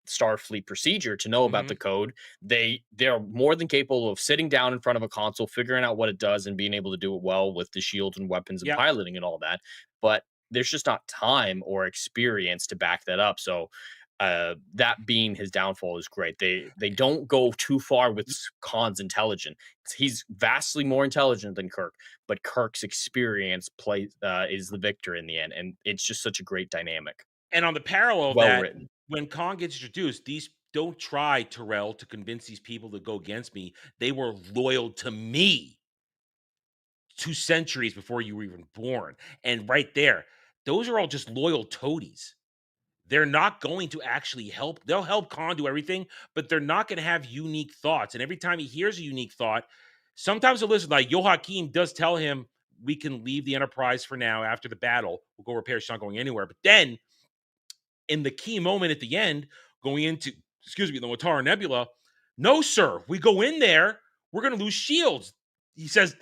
Starfleet procedure to know about the code. They're more than capable of sitting down in front of a console, figuring out what it does, and being able to do it well with the shields and weapons and piloting and all that. But there's just not time or experience to back that up. So that being his downfall is great. They don't go too far with Khan's intelligence. He's vastly more intelligent than Kirk, but Kirk's experience is the victor in the end, and it's just such a great dynamic. And on the parallel written. When Khan gets introduced, these don't try, Terrell, to convince these people to go against me. They were loyal to me 2 centuries before you were even born. And right there, those are all just loyal toadies. They're not going to actually help. They'll help Khan do everything, but they're not going to have unique thoughts. And every time he hears a unique thought, sometimes he'll listen. Like Joachim does tell him, we can leave the Enterprise for now after the battle. We'll go repair. She's not going anywhere. But then, in the key moment at the end, going into, the Watara Nebula, no, sir, we go in there, we're going to lose shields. He says,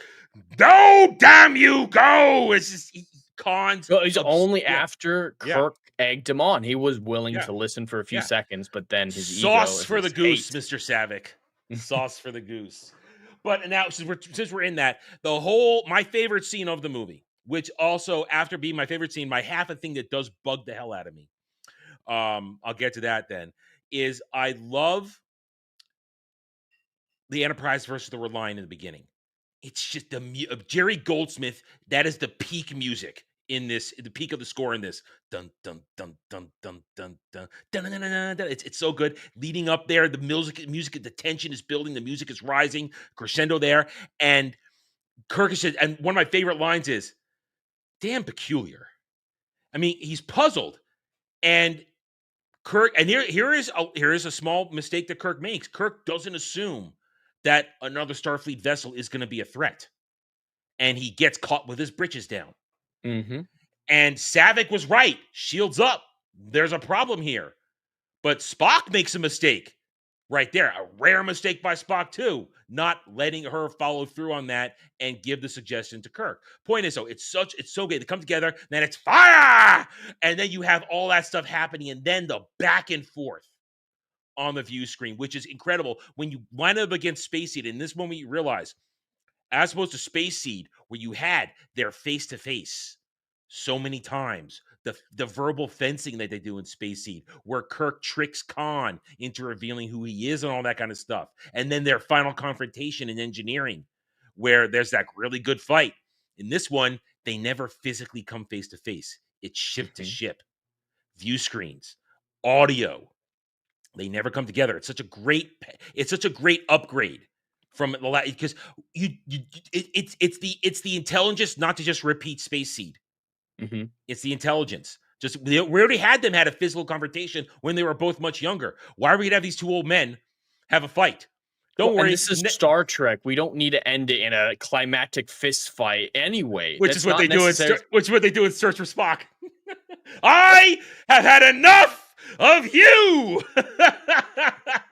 no, damn you, go. It's just, Kahn's Well, it's only after Yeah. Kirk egged him on. He was willing Yeah. to listen for a few Yeah. seconds, but then his Sauce ego, for the his goose, hate. Mr. Savick. Sauce for the goose. But now, since we're in that, my favorite scene of the movie, which also, after being my favorite scene, my half a thing that does bug the hell out of me, I'll get to that then, is I love the Enterprise versus the Reliant in the beginning. It's just Jerry Goldsmith. That is the peak music in this, the peak of the score in this. Dun dun dun dun dun dun dun dun dun dun dun. Dun. It's so good. Leading up there, the music, the tension is building, the music is rising, crescendo there, and Kirk is just, and one of my favorite lines is, "Damn peculiar." I mean, he's puzzled, and Kirk, and here is a small mistake that Kirk makes. Kirk doesn't assume that another Starfleet vessel is going to be a threat, and he gets caught with his britches down. Mm-hmm. And Savick was right. Shields up. There's a problem here. But Spock makes a mistake right there. A rare mistake by Spock, too. Not letting her follow through on that and give the suggestion to Kirk. Point is, though, it's so good. They come together, then it's fire! And then you have all that stuff happening, and then the back and forth on the view screen, which is incredible. When you line up against Space Seed, in this moment you realize, as opposed to Space Seed, where you had their face-to-face so many times, the verbal fencing that they do in Space Seed, where Kirk tricks Kahn into revealing who he is and all that kind of stuff, and then their final confrontation in engineering, where there's that really good fight. In this one, they never physically come face-to-face. It's ship to ship, view screens, audio. They never come together. It's such a great upgrade from the last, because it's the intelligence not to just repeat Space Seed. Mm-hmm. It's the intelligence. We already had them had a physical confrontation when they were both much younger. Why are we gonna have these two old men have a fight? Don't worry. And this is Star Trek. We don't need to end it in a climactic fist fight anyway. Which is what they do in Search for Spock. I have had enough of you.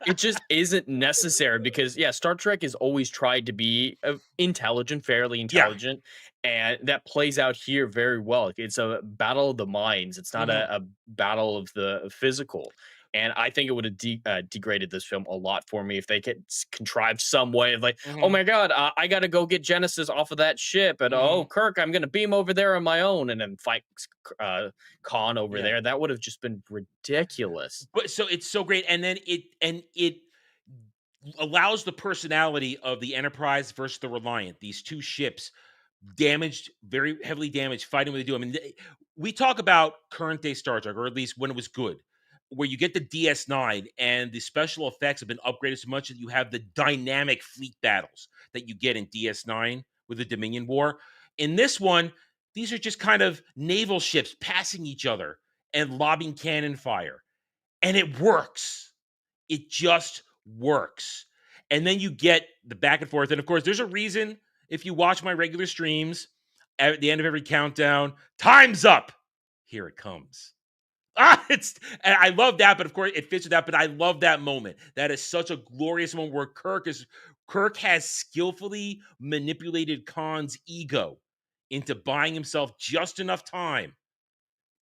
It just isn't necessary because, Star Trek has always tried to be intelligent, fairly intelligent, and that plays out here very well. It's a battle of the minds. It's not a battle of the physical. And I think it would have degraded this film a lot for me if they could contrive some way of like, oh my God, I got to go get Genesis off of that ship. And oh, Kirk, I'm going to beam over there on my own and then fight Kahn over there. That would have just been ridiculous. But so it's so great. And then it allows the personality of the Enterprise versus the Reliant, these two ships, damaged, very heavily damaged, fighting what they do. I mean, we talk about current day Star Trek, or at least when it was good, where you get the DS9 and the special effects have been upgraded so much that you have the dynamic fleet battles that you get in DS9 with the Dominion War. In this one, these are just kind of naval ships passing each other and lobbing cannon fire. And it works. It just works. And then you get the back and forth. And of course, there's a reason, if you watch my regular streams, at the end of every countdown, time's up. Here it comes. And I love that, but of course it fits with that. But I love that moment. That is such a glorious moment where Kirk has skillfully manipulated Kahn's ego into buying himself just enough time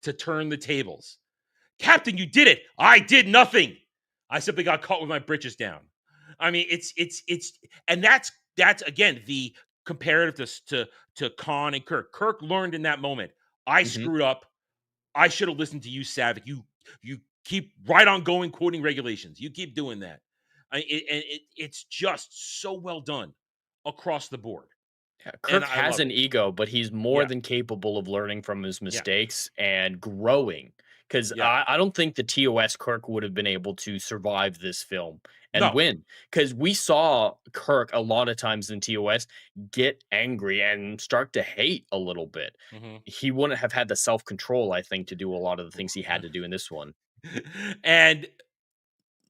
to turn the tables. Captain, you did it. I did nothing. I simply got caught with my britches down. I mean, it's and that's again the comparative to Kahn and Kirk. Kirk learned in that moment. I screwed up. I should have listened to you, Savick. You keep right on going, quoting regulations. You keep doing that. It's just so well done across the board. Yeah, Kirk has an ego, but he's more than capable of learning from his mistakes and growing. Because I don't think the TOS Kirk would have been able to survive this film and win. Because we saw Kirk a lot of times in TOS get angry and start to hate a little bit. He wouldn't have had the self-control, I think, to do a lot of the things he had to do in this one. And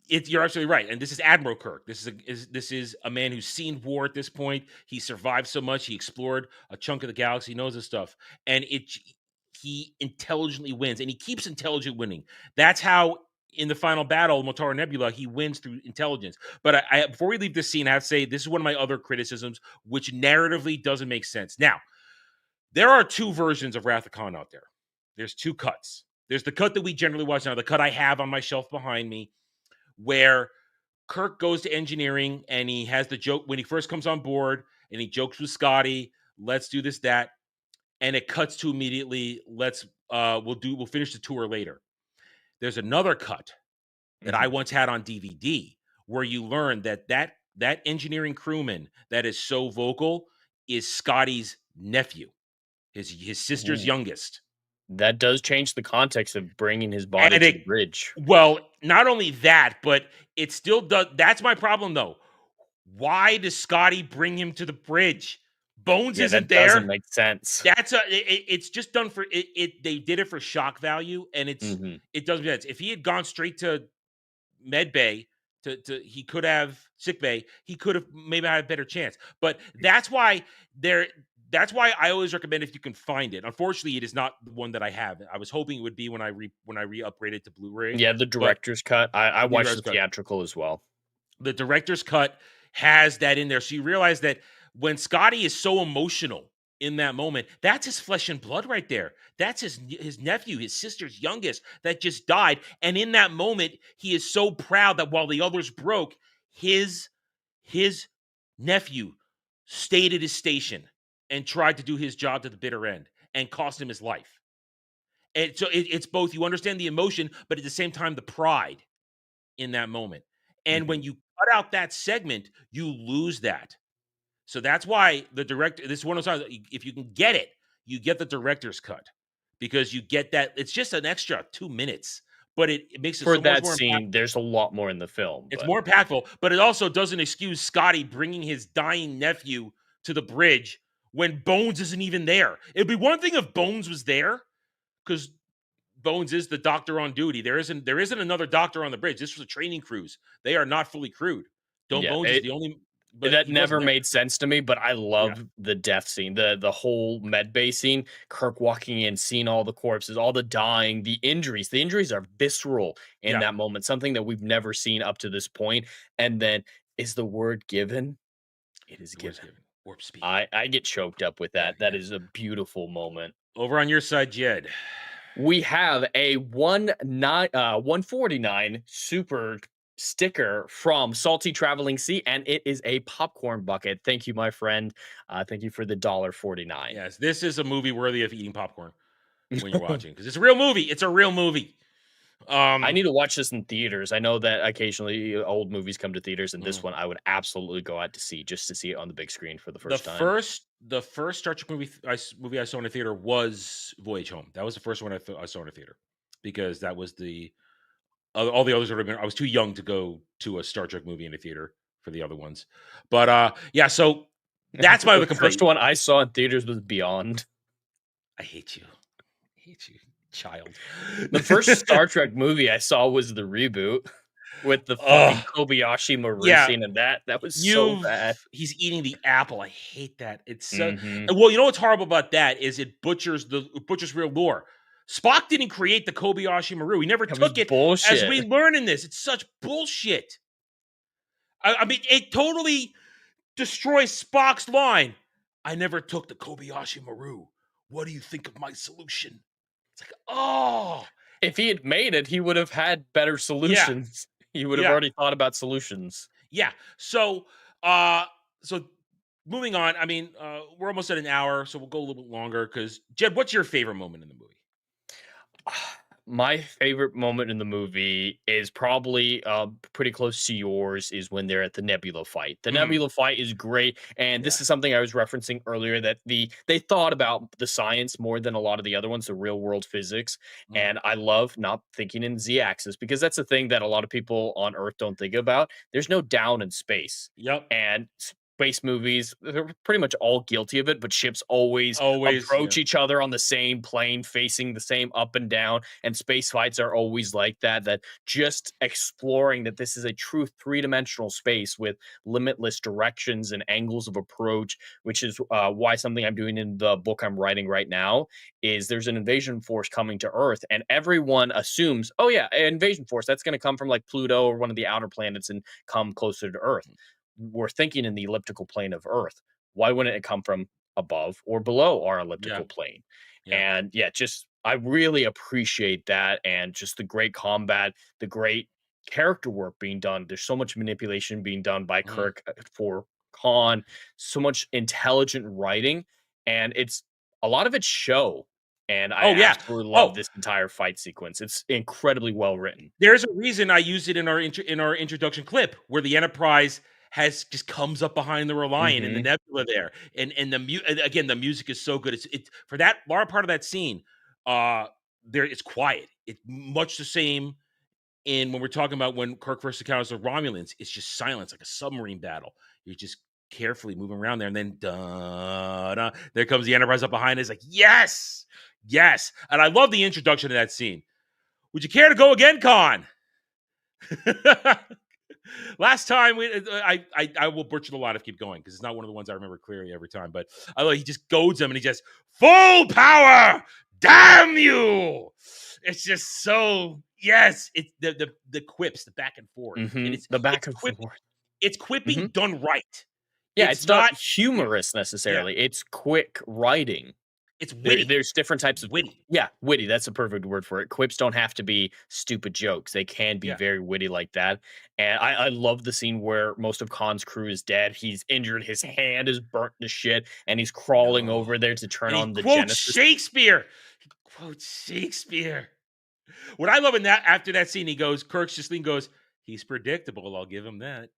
you're absolutely right. And this is Admiral Kirk. This is a man who's seen war at this point. He survived so much. He explored a chunk of the galaxy. He knows this stuff. And he intelligently wins, and he keeps intelligent winning. That's how in the final battle, Motaro Nebula, he wins through intelligence. But I before we leave this scene, I have to say this is one of my other criticisms, which narratively doesn't make sense. Now, There are two versions of Wrath of Khan out there. There's two cuts. There's the cut that we generally watch now, the cut I have on my shelf behind me, where Kirk goes to engineering and he has the joke when he first comes on board and he jokes with Scotty, let's do this, that. And it cuts to immediately, we'll finish the tour later. There's another cut that I once had on DVD where you learn that engineering crewman that is so vocal is Scotty's nephew, his sister's youngest. That does change the context of bringing his body to the bridge. Well, not only that, but it still does. That's my problem, though. Why does Scotty bring him to the bridge? Bones isn't there. Doesn't make sense. It's just done for it. They did it for shock value, and it doesn't make sense. If he had gone straight to med bay, he could have sick bay. He could have maybe had a better chance. But that's why I always recommend if you can find it. Unfortunately, it is not the one that I have. I was hoping it would be when I re-upgraded to Blu-ray. Yeah, the director's cut. I watched the theatrical as well. The director's cut has that in there. So you realize that when Scotty is so emotional in that moment, that's his flesh and blood right there. That's his nephew, his sister's youngest that just died. And in that moment, he is so proud that while the others broke, his nephew stayed at his station and tried to do his job to the bitter end and cost him his life. And so it's both, you understand the emotion, but at the same time, the pride in that moment. And when you cut out that segment, you lose that. So that's why the director, this is one of those times, if you can get it, you get the director's cut because you get that. It's just an extra 2 minutes, but it makes it for so that much more scene. impactful. There's a lot more in the film. It's more impactful, but it also doesn't excuse Scotty bringing his dying nephew to the bridge when Bones isn't even there. It'd be one thing if Bones was there, because Bones is the doctor on duty. There isn't another doctor on the bridge. This was a training cruise. They are not fully crewed. Bones is the only. But that never made sense to me, but I love the death scene, the whole med bay scene, Kirk walking in, seeing all the corpses, all the dying, the injuries. The injuries are visceral in that moment, something that we've never seen up to this point. And then is the word given? It is given. Warp speed. I get choked up with that. That is a beautiful moment. Over on your side, Jed. We have a 149 super sticker from Salty Traveling Sea, and it is a popcorn bucket. Thank you, my friend. Thank you for the $1.49. Yes, this is a movie worthy of eating popcorn when you're watching because it's a real movie. It's a real movie. I need to watch this in theaters. I know that occasionally old movies come to theaters, and this one I would absolutely go out to see just to see it on the big screen for the first time. The first Star Trek movie I saw in a theater was Voyage Home. That was the first one I saw in a theater because that was the all the others would have been. I was too young to go to a Star Trek movie in a theater for the other ones. But so that's my other complaint. The first one I saw in theaters was Beyond. I hate you, child. The first Star Trek movie I saw was the reboot with the fucking Kobayashi Maru scene, and that was so bad. He's eating the apple. I hate that. It's so well. You know what's horrible about that is it butchers real lore. Spock didn't create the Kobayashi Maru. He never took it. Bullshit. As we learn in this, it's such bullshit. I mean, it totally destroys Spock's line. I never took the Kobayashi Maru. What do you think of my solution? It's like, oh. If he had made it, he would have had better solutions. He would have already thought about solutions. Yeah. So moving on. I mean, we're almost at an hour, so we'll go a little bit longer. Because Jed, what's your favorite moment in the movie? My favorite moment in the movie is probably pretty close to yours, is when they're at the Nebula fight. The Nebula fight is great, and this is something I was referencing earlier, that they thought about the science more than a lot of the other ones, the real-world physics, and I love not thinking in Z-axis, because that's the thing that a lot of people on Earth don't think about. There's no down in space. Yep. And space movies, they're pretty much all guilty of it, but ships always approach each other on the same plane, facing the same up and down, and space fights are always like that just exploring that this is a true three-dimensional space with limitless directions and angles of approach, which is why something I'm doing in the book I'm writing right now is there's an invasion force coming to Earth, and everyone assumes, oh yeah, an invasion force, that's going to come from like Pluto or one of the outer planets and come closer to Earth. We're thinking in the elliptical plane of Earth. Why wouldn't it come from above or below our Yeah. elliptical plane. Yeah. And yeah, just I really appreciate that and just the great combat, the great character work being done. There's so much manipulation being done by Mhm. Kirk for Kahn, so much intelligent writing, and it's a lot of it's show. And I Oh, yeah. absolutely love Oh, this entire fight sequence. It's incredibly well written. there's a reason I used it in our introduction clip where the Enterprise has just comes up behind the Reliant in the Mhm. nebula there, and again, the music is so good. It's for that part of that scene, uh, there it's quiet. It's much the same in when we're talking about when Kirk first encounters the Romulans. It's just silence, like a submarine battle. You're just carefully moving around there, and then da, there comes the Enterprise up behind. It's like yes, yes, and I love the introduction to that scene. Would you care to go again, Kahn? Last time I will butcher the line if keep going because it's not one of the ones I remember clearly every time. But I love he just goads him and he just full power. Damn you! It's just so yes. It's the quips, the back and forth, and Mhm. The back and quip forth. it's quipping Mhm. done right. Yeah, It's it's not not humorous yeah. necessarily. It's quick writing. It's witty. There's different types It's of witty. yeah, witty. That's a perfect word for it. Quips don't have to be stupid jokes. They can be Yeah. very witty like that. And I love the scene where most of Khan's crew is dead. He's injured. His hand is burnt to shit, and he's crawling No. over there to turn And he on the quotes Genesis. Shakespeare. He quotes Shakespeare. What I love in that after that scene, he goes, Kirk just goes, he's predictable. I'll give him that.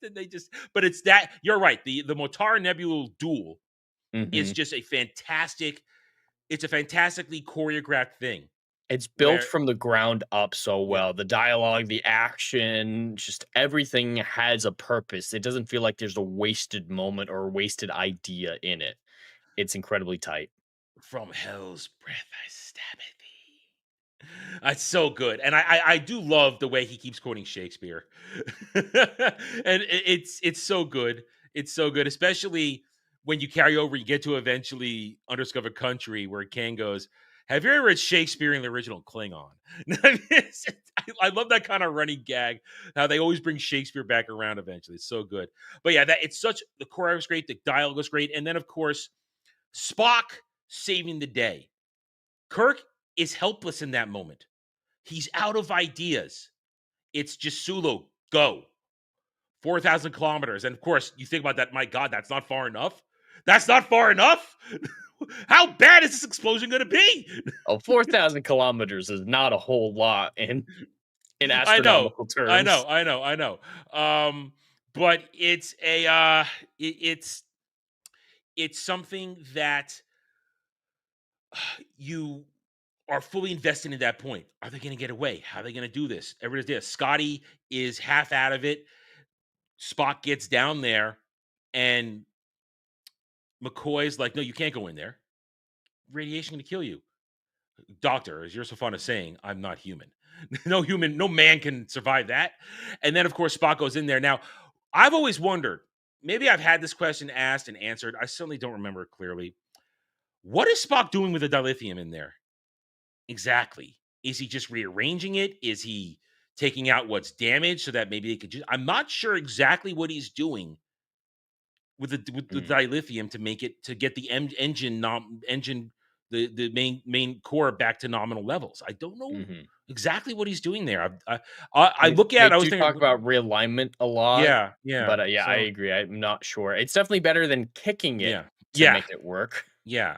And they just, but it's that you're right. The Motar Nebula duel is Mhm. just a fantastic. It's a fantastically choreographed thing. It's built Where from the ground up so yeah, well. The dialogue, the action, just everything has a purpose. It doesn't feel like there's a wasted moment or a wasted idea in it. It's incredibly tight. from hell's breath I stab at thee. It's so good, and I do love the way he keeps quoting Shakespeare, and it's so good. It's so good, especially when you carry over. You get to eventually Undiscovered Country, where Kang goes, "Have you ever read Shakespeare in the original Klingon?" I love that kind of running gag. How they always bring Shakespeare back around eventually. It's so good. But yeah, that it's such the choreography is great, the dialogue is great, and then of course Spock saving the day. Kirk is helpless in that moment. He's out of ideas. It's just Sulu, go 4,000 kilometers. And of course, you think about that. My God, that's not far enough. That's not far enough. How bad is this explosion going to be? Oh, 4,000 kilometers is not a whole lot in I know, astronomical I know, terms. I know, I know. But it's a it's something that you are fully invested in that point. Are they going to get away? How are they going to do this? Everybody's there. Scotty is half out of it. Spock gets down there, and McCoy's like, "No, you can't go in there. Radiation going to kill you." Doctor, as you're so fond of saying, I'm not human. No human, no man can survive that. And then, of course, Spock goes in there. Now, I've always wondered. Maybe I've had this question asked and answered. I certainly don't remember it clearly. What is Spock doing with the dilithium in there? Exactly. Is he just rearranging it? Is he taking out what's damaged so that maybe they could just I'm not sure exactly what he's doing with the Mm, dilithium to make it to get the engine the main core back to nominal levels. I don't know mhm. exactly what he's doing there. I look at They it, I was do talk thinking about realignment a lot, yeah, yeah. but, yeah, I So agree. I'm not sure. It's definitely better than kicking it yeah. to Yeah. make it work. Yeah.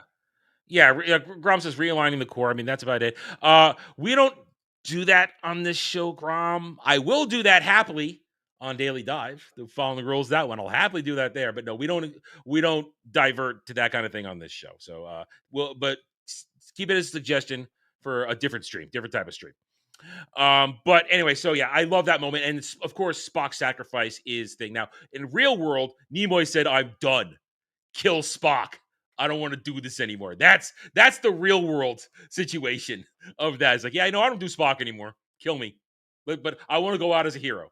Yeah, Grom says realigning the core. I mean, that's about it. We don't do that on this show, Grom. I will do that happily on Daily Dive. The following the rules, that one. I'll happily do that there. But no, we don't divert to that kind of thing on this show. So keep it as a suggestion for a different stream, different type of stream. But anyway, so yeah, I love that moment. And of course, Spock's sacrifice is thing. Now, in real world, Nimoy said, I'm done. Kill Spock. I don't want to do this anymore. That's the real world situation of that. It's like, yeah, I know I don't do Spock anymore. Kill me. But I want to go out as a hero.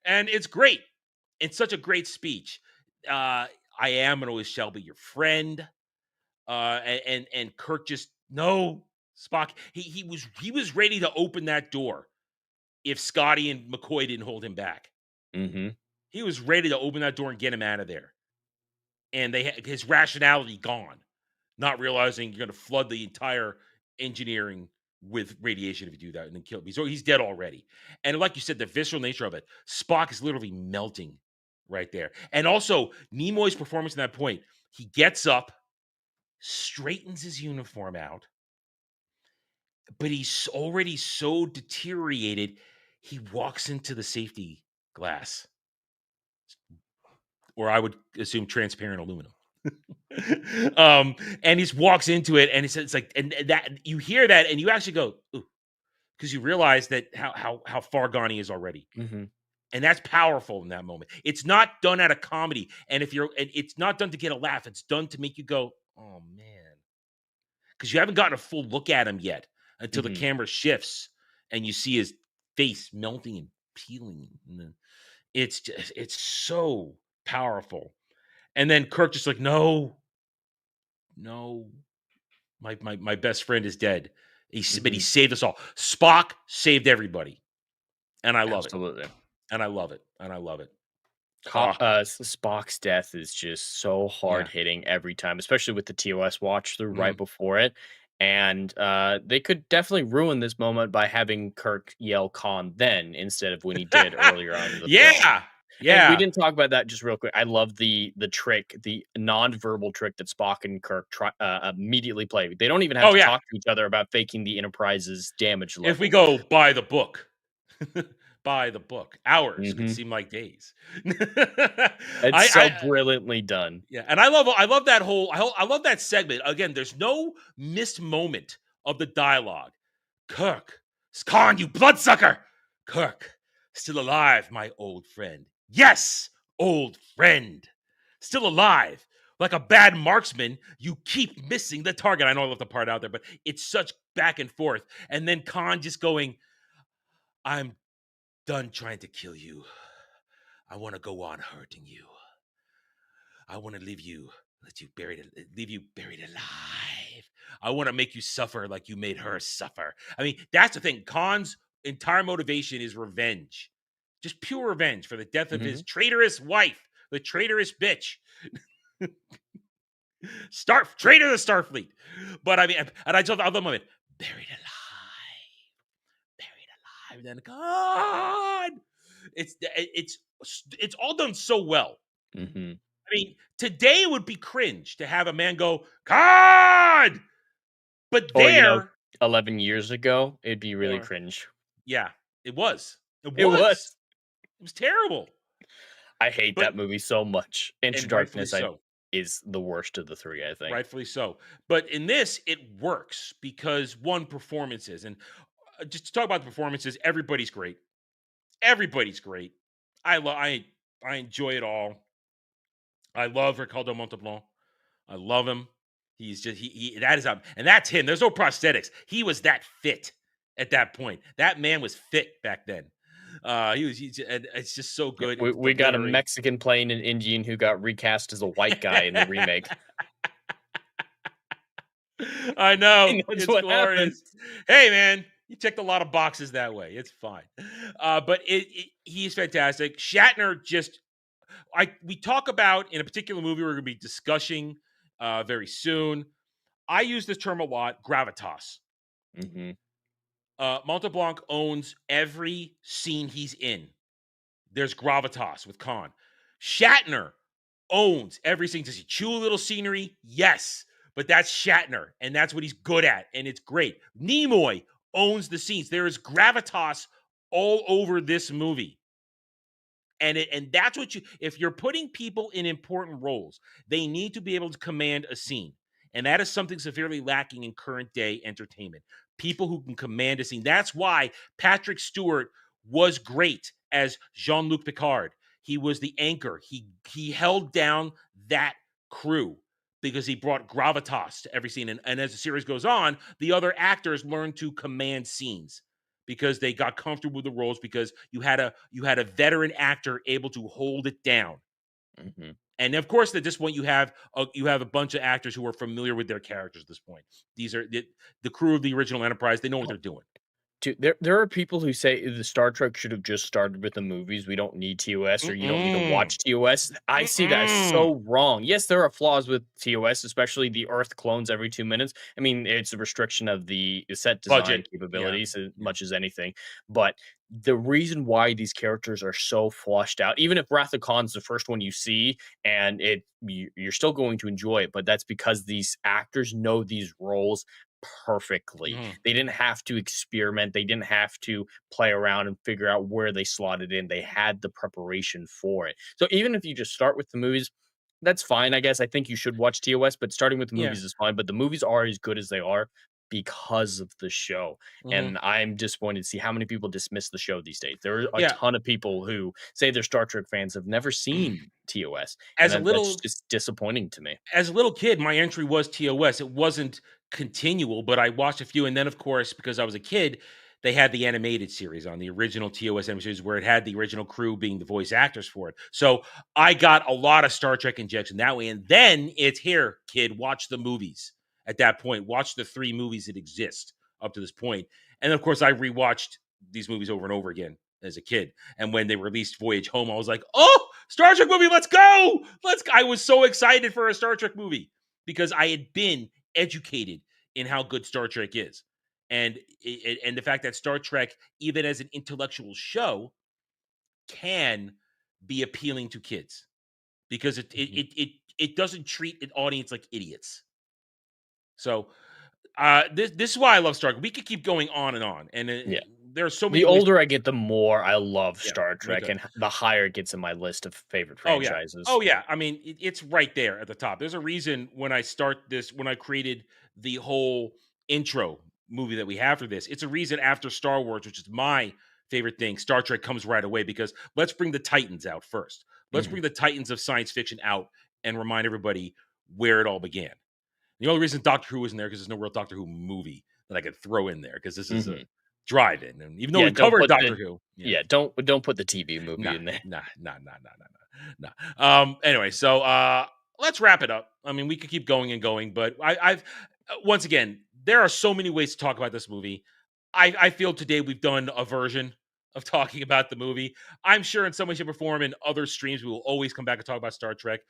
And it's great. It's such a great speech. I am and always shall be your friend. And Kirk just no Spock. He was ready to open that door if Scotty and McCoy didn't hold him back. Mhm. He was ready to open that door and get him out of there. and his rationality gone, not realizing you're going to flood the entire engineering with radiation if you do that and then kill him. He's dead already. And like you said, the visceral nature of it, Spock is literally melting right there. And also Nimoy's performance at that point, he gets up, straightens his uniform out, but he's already so deteriorated, he walks into the safety glass, or I would assume transparent aluminum. And he walks into it, and it's like, and that you hear that, and you actually go, ooh, because you realize that how far gone he is already. Mm-hmm. And that's powerful in that moment. It's not done out of comedy, and it's not done to get a laugh. It's done to make you go, oh man, because you haven't gotten a full look at him yet until the camera shifts and you see his face melting and peeling. And then it's so powerful. And then Kirk just like, no, my best friend is dead. But he saved us all. Spock saved everybody, and I love it. And I love it. And I love it. Spock's death is just so hard hitting every time, especially with the TOS watch through right before it. And they could definitely ruin this moment by having Kirk yell Kahn then instead of when he did earlier on in the film. And we didn't talk about that just real quick. I love the trick, the non-verbal trick that Spock and Kirk immediately play. They don't even have to talk to each other about faking the Enterprise's damage level. If we go by the book. By the book. Hours could seem like days. It's so brilliantly done. Yeah, and I love that I love that segment. Again, there's no missed moment of the dialogue. Kirk, Kahn, you bloodsucker! Kirk, still alive, my old friend. Yes, old friend. Still alive. Like a bad marksman, you keep missing the target. I know I left the part out there, but it's such back and forth. And then Kahn just going, I'm done trying to kill you. I want to go on hurting you. I want to leave you buried alive. I want to make you suffer like you made her suffer. I mean, that's the thing. Kahn's entire motivation is revenge. Just pure revenge for the death of his traitorous wife, the traitorous bitch. Traitor to Starfleet. But I mean, and I just love the moment. Buried alive. Then God, it's all done so well. I mean, today it would be cringe to have a man go God, but 11 years ago, it'd be really cringe. Yeah, it was. It was terrible. I hate that movie so much. Into Darkness is the worst of the three, I think. Rightfully so. But in this, it works because performances. And just to talk about the performances, everybody's great. Everybody's great. I enjoy it all. I love Ricardo Montalban. I love him. He's just that is up, and that's him. There's no prosthetics. He was that fit at that point. That man was fit back then. It's just so good. We got a Mexican playing an Indian who got recast as a white guy in the remake. I know. It's glorious. Hey, man, you checked a lot of boxes that way. It's fine. But he's fantastic. Shatner we talk about in a particular movie we're going to be discussing very soon. I use this term a lot, gravitas. Montalblanc owns every scene he's in. There's gravitas with Kahn. Shatner owns every scene. Does he chew a little scenery? Yes. But that's Shatner, and that's what he's good at, and it's great. Nimoy owns the scenes. There is gravitas all over this movie. And that's what if you're putting people in important roles, they need to be able to command a scene. And that is something severely lacking in current day entertainment. People who can command a scene. That's why Patrick Stewart was great as Jean-Luc Picard. He was the anchor. He held down that crew because he brought gravitas to every scene. And as the series goes on, the other actors learn to command scenes because they got comfortable with the roles because you had a veteran actor able to hold it down. And of course, at this point, you have a bunch of actors who are familiar with their characters at this point. These are the crew of the original Enterprise. They know what they're doing. Dude, there are people who say the Star Trek should have just started with the movies. We don't need TOS, or you don't need to watch TOS. I see that as so wrong. Yes, there are flaws with TOS, especially the Earth clones every 2 minutes. I mean, it's a restriction of the set design Budget. capabilities as much as anything. But the reason why these characters are so flushed out, even if Wrath of Khan's the first one you see, and you're still going to enjoy it, but that's because these actors know these roles perfectly. They didn't have to experiment. They didn't have to play around and figure out where they slotted in. They had the preparation for it. So even if you just start with the movies, that's fine. I guess I think you should watch TOS, but starting with the Yeah. movies is fine. But the movies are as good as they are because of the show. And I'm disappointed to see how many people dismiss the show these days. There are a Yeah. ton of people who say they're Star Trek fans have never seen TOS. As a And little that's just disappointing to me. as a little kid, my entry was TOS. It wasn't continual, but I watched a few, and then of course, because I was a kid, they had the animated series on the original TOS animated series where it had the original crew being the voice actors for it. So I got a lot of Star Trek injection that way. And then it's here, kid, watch the movies. At that point, watch the 3 movies that exist up to this point. And of course, I rewatched these movies over and over again as a kid. And when they released Voyage Home, I was like, oh, Star Trek movie, let's go. I was so excited for a Star Trek movie because I had been educated in how good Star Trek is. And the fact that Star Trek, even as an intellectual show, can be appealing to kids because it doesn't treat an audience like idiots. So this is why I love Star Trek. We could keep going on and on, and there are so many. The older I get, the more I love Yeah, Star me Trek, too. and the higher it gets in my list of favorite Oh yeah. franchises. Oh yeah. I mean, it's right there at the top. There's a reason when I created the whole intro movie that we have for this. It's a reason after Star Wars, which is my favorite thing, Star Trek comes right away because let's bring the Titans out first. Let's bring the Titans of science fiction out and remind everybody where it all began. The only reason Doctor Who isn't there because there's no real Doctor Who movie that I could throw in there because this is a drive-in, and even though we covered Doctor Who, don't put the TV movie nah, in there. nah. Anyway, so let's wrap it up. I mean, we could keep going and going, but I've once again, there are so many ways to talk about this movie. I feel today we've done a version of talking about the movie. I'm sure in some way, shape, or form in other streams we will always come back and talk about Star Trek.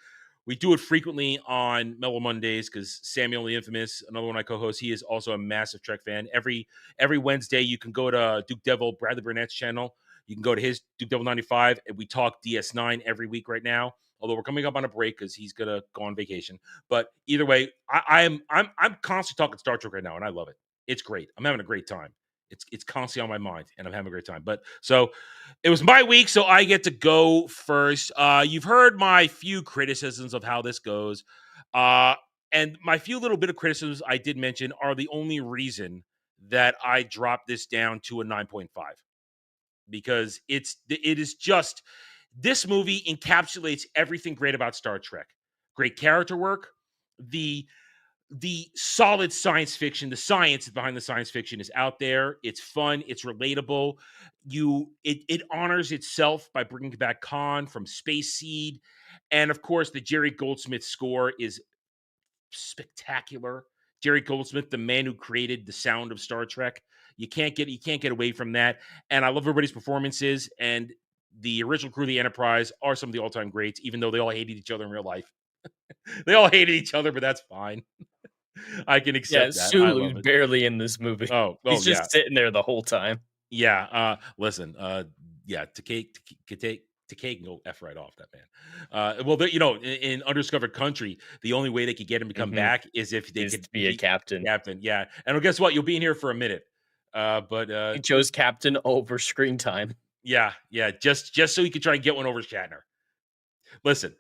We do it frequently on Mellow Mondays because Samuel the Infamous, another one I co-host, he is also a massive Trek fan. Every Wednesday, you can go to Duke Devil, Bradley Burnett's channel. You can go to his Duke Devil 95, and we talk DS9 every week right now. Although we're coming up on a break because he's gonna go on vacation. But either way, I'm constantly talking Star Trek right now, and I love it. It's great. I'm having a great time. It's constantly on my mind, and I'm having a great time. But so it was my week, so I get to go first. You've heard my few criticisms of how this goes. And my few little bit of criticisms I did mention are the only reason that I dropped this down to a 9.5. Because it is just this movie encapsulates everything great about Star Trek. Great character work, the solid science fiction, the science behind the science fiction is out there. It's fun, it's relatable. It honors itself by bringing back Kahn from Space Seed, and of course the Jerry Goldsmith score is spectacular. Jerry Goldsmith, the man who created the sound of Star Trek. You can't get away from that. And I love everybody's performances, and the original crew of the Enterprise are some of the all-time greats, even though they all hated each other in real life. They all hated each other, but that's fine. I can accept that. Sulu's barely in this movie. He's just sitting there the whole time. Yeah. Listen. Takei can go F right off that man. Well, in Undiscovered Country, the only way they could get him to come back is if they could be a captain. Captain, yeah. And guess what? You'll be in here for a minute. But he chose captain over screen time. Yeah. Just so he could try and get one over Shatner. Listen.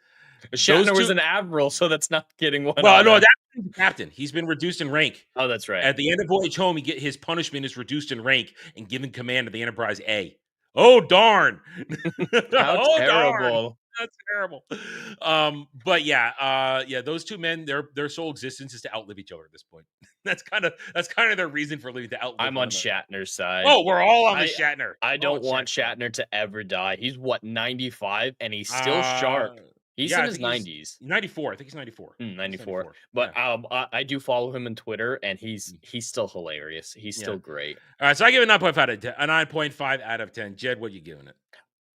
Shatner was an admiral, so that's not getting one. Well, no, that's the captain. He's been reduced in rank. Oh, that's right. At the end of Voyage Home, his punishment is reduced in rank and given command of the Enterprise A. Oh, darn. How terrible. Darn. That's terrible. But those two men, their sole existence is to outlive each other at this point. That's kind of their reason for living, to outlive. I'm on Shatner's side. Oh, we're all on the Shatner. I don't want Shatner to ever die. He's 95 and he's still sharp. He's Yeah, in I his think he's 90s. 94. I think he's 94. 94. Yeah. But I do follow him on Twitter, and he's Mm. still hilarious. He's Yeah. still great. All right, so I give it a 9.5 out of 10. Jed, what are you giving it?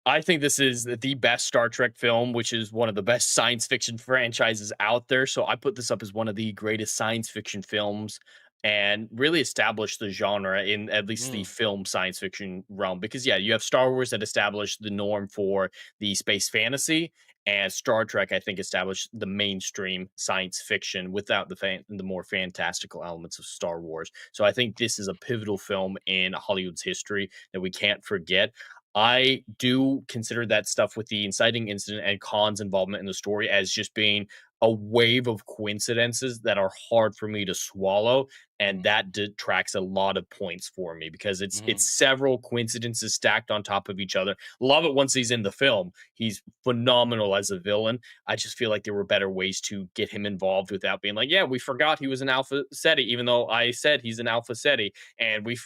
I think this is the best Star Trek film, which is one of the best science fiction franchises out there. So I put this up as one of the greatest science fiction films and really established the genre in at least the Mm. film science fiction realm. Because, yeah, you have Star Wars that established the norm for the space fantasy, and Star Trek, I think, established the mainstream science fiction without the more fantastical elements of Star Wars. So I think this is a pivotal film in Hollywood's history that we can't forget. I do consider that stuff with the inciting incident and Kahn's involvement in the story as just being a wave of coincidences that are hard for me to swallow, and that detracts a lot of points for me because it's several coincidences stacked on top of each other. Love it once he's in the film. He's phenomenal as a villain. I just feel like there were better ways to get him involved without being like, yeah, we forgot he was an Alpha Ceti, even though I said he's an Alpha Ceti, and we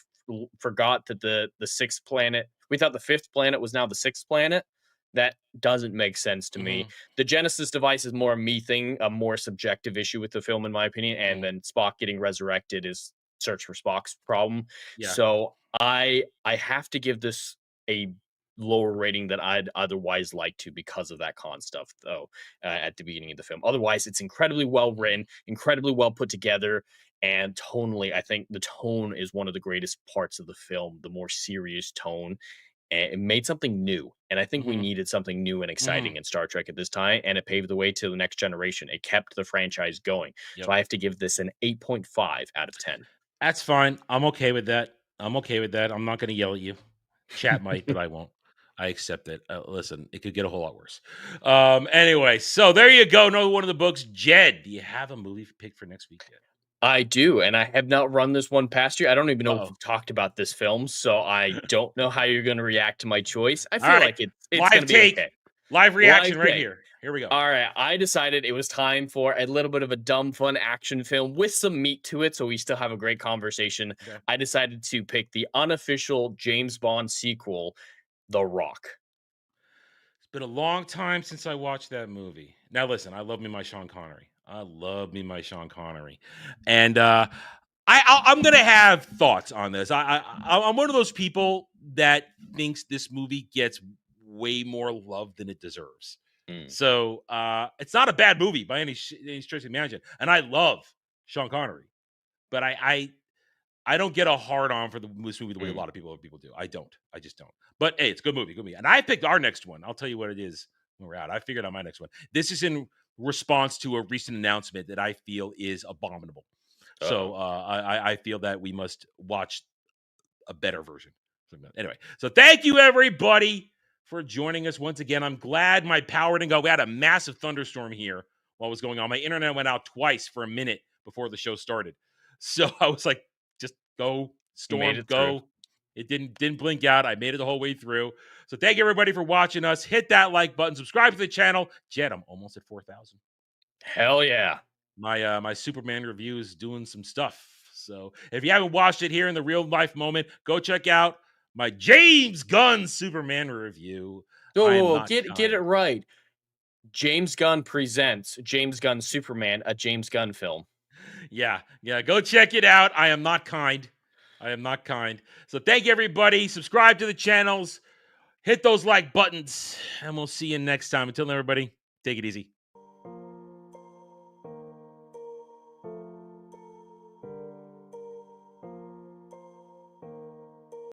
forgot that the sixth planet, we thought the fifth planet was now the sixth planet. That doesn't make sense to me. The Genesis device is more a me thing, a more subjective issue with the film, in my opinion. And then Spock getting resurrected is Search for Spock's problem. Yeah. So I have to give this a lower rating than I'd otherwise like to because of that Kahn stuff, though, at the beginning of the film. Otherwise, it's incredibly well written, incredibly well put together. And tonally, I think the tone is one of the greatest parts of the film, the more serious tone. And it made something new. And I think we needed something new and exciting in Star Trek at this time. And it paved the way to the next generation. It kept the franchise going. Yep. So I have to give this an 8.5 out of 10. That's fine. I'm okay with that. I'm not going to yell at you. Chat might, but I won't. I accept it. Listen, it could get a whole lot worse. Anyway, so there you go. Another one of the books. Jed, do you have a movie pick for next week yet? I do, and I have not run this one past you. I don't even know if we've talked about this film, so I don't know how you're going to react to my choice. I feel like it's going to be okay. Live reaction right here. Here we go. All right, I decided it was time for a little bit of a dumb, fun action film with some meat to it, so we still have a great conversation. Okay. I decided to pick the unofficial James Bond sequel, The Rock. It's been a long time since I watched that movie. Now, listen, I love me my Sean Connery. And I'm going to have thoughts on this. I'm one of those people that thinks this movie gets way more love than it deserves. So it's not a bad movie by any stretch of the imagination. And I love Sean Connery. But I don't get a hard on for this movie the way a lot of people do. I just don't. But hey, it's a good movie. And I picked our next one. I'll tell you what it is when we're out. I figured out my next one. This is in response to a recent announcement that I feel is abominable. So I feel that we must watch a better version. Anyway, so thank you everybody for joining us once again. I'm glad my power didn't go. We had a massive thunderstorm here while it was going on. My internet went out twice for a minute before the show started. So I was like, just go, storm, go. Through. It didn't blink out. I made it the whole way through. So thank you everybody for watching us. Hit that like button, subscribe to the channel. Jed, I'm almost at 4,000. Hell yeah. My Superman review is doing some stuff. So if you haven't watched it here in the real life moment, go check out my James Gunn Superman review. Oh, get it right. James Gunn presents James Gunn Superman, a James Gunn film. Yeah, go check it out. I am not kind. So thank you, everybody. Subscribe to the channels. Hit those like buttons. And we'll see you next time. Until then, everybody, take it easy.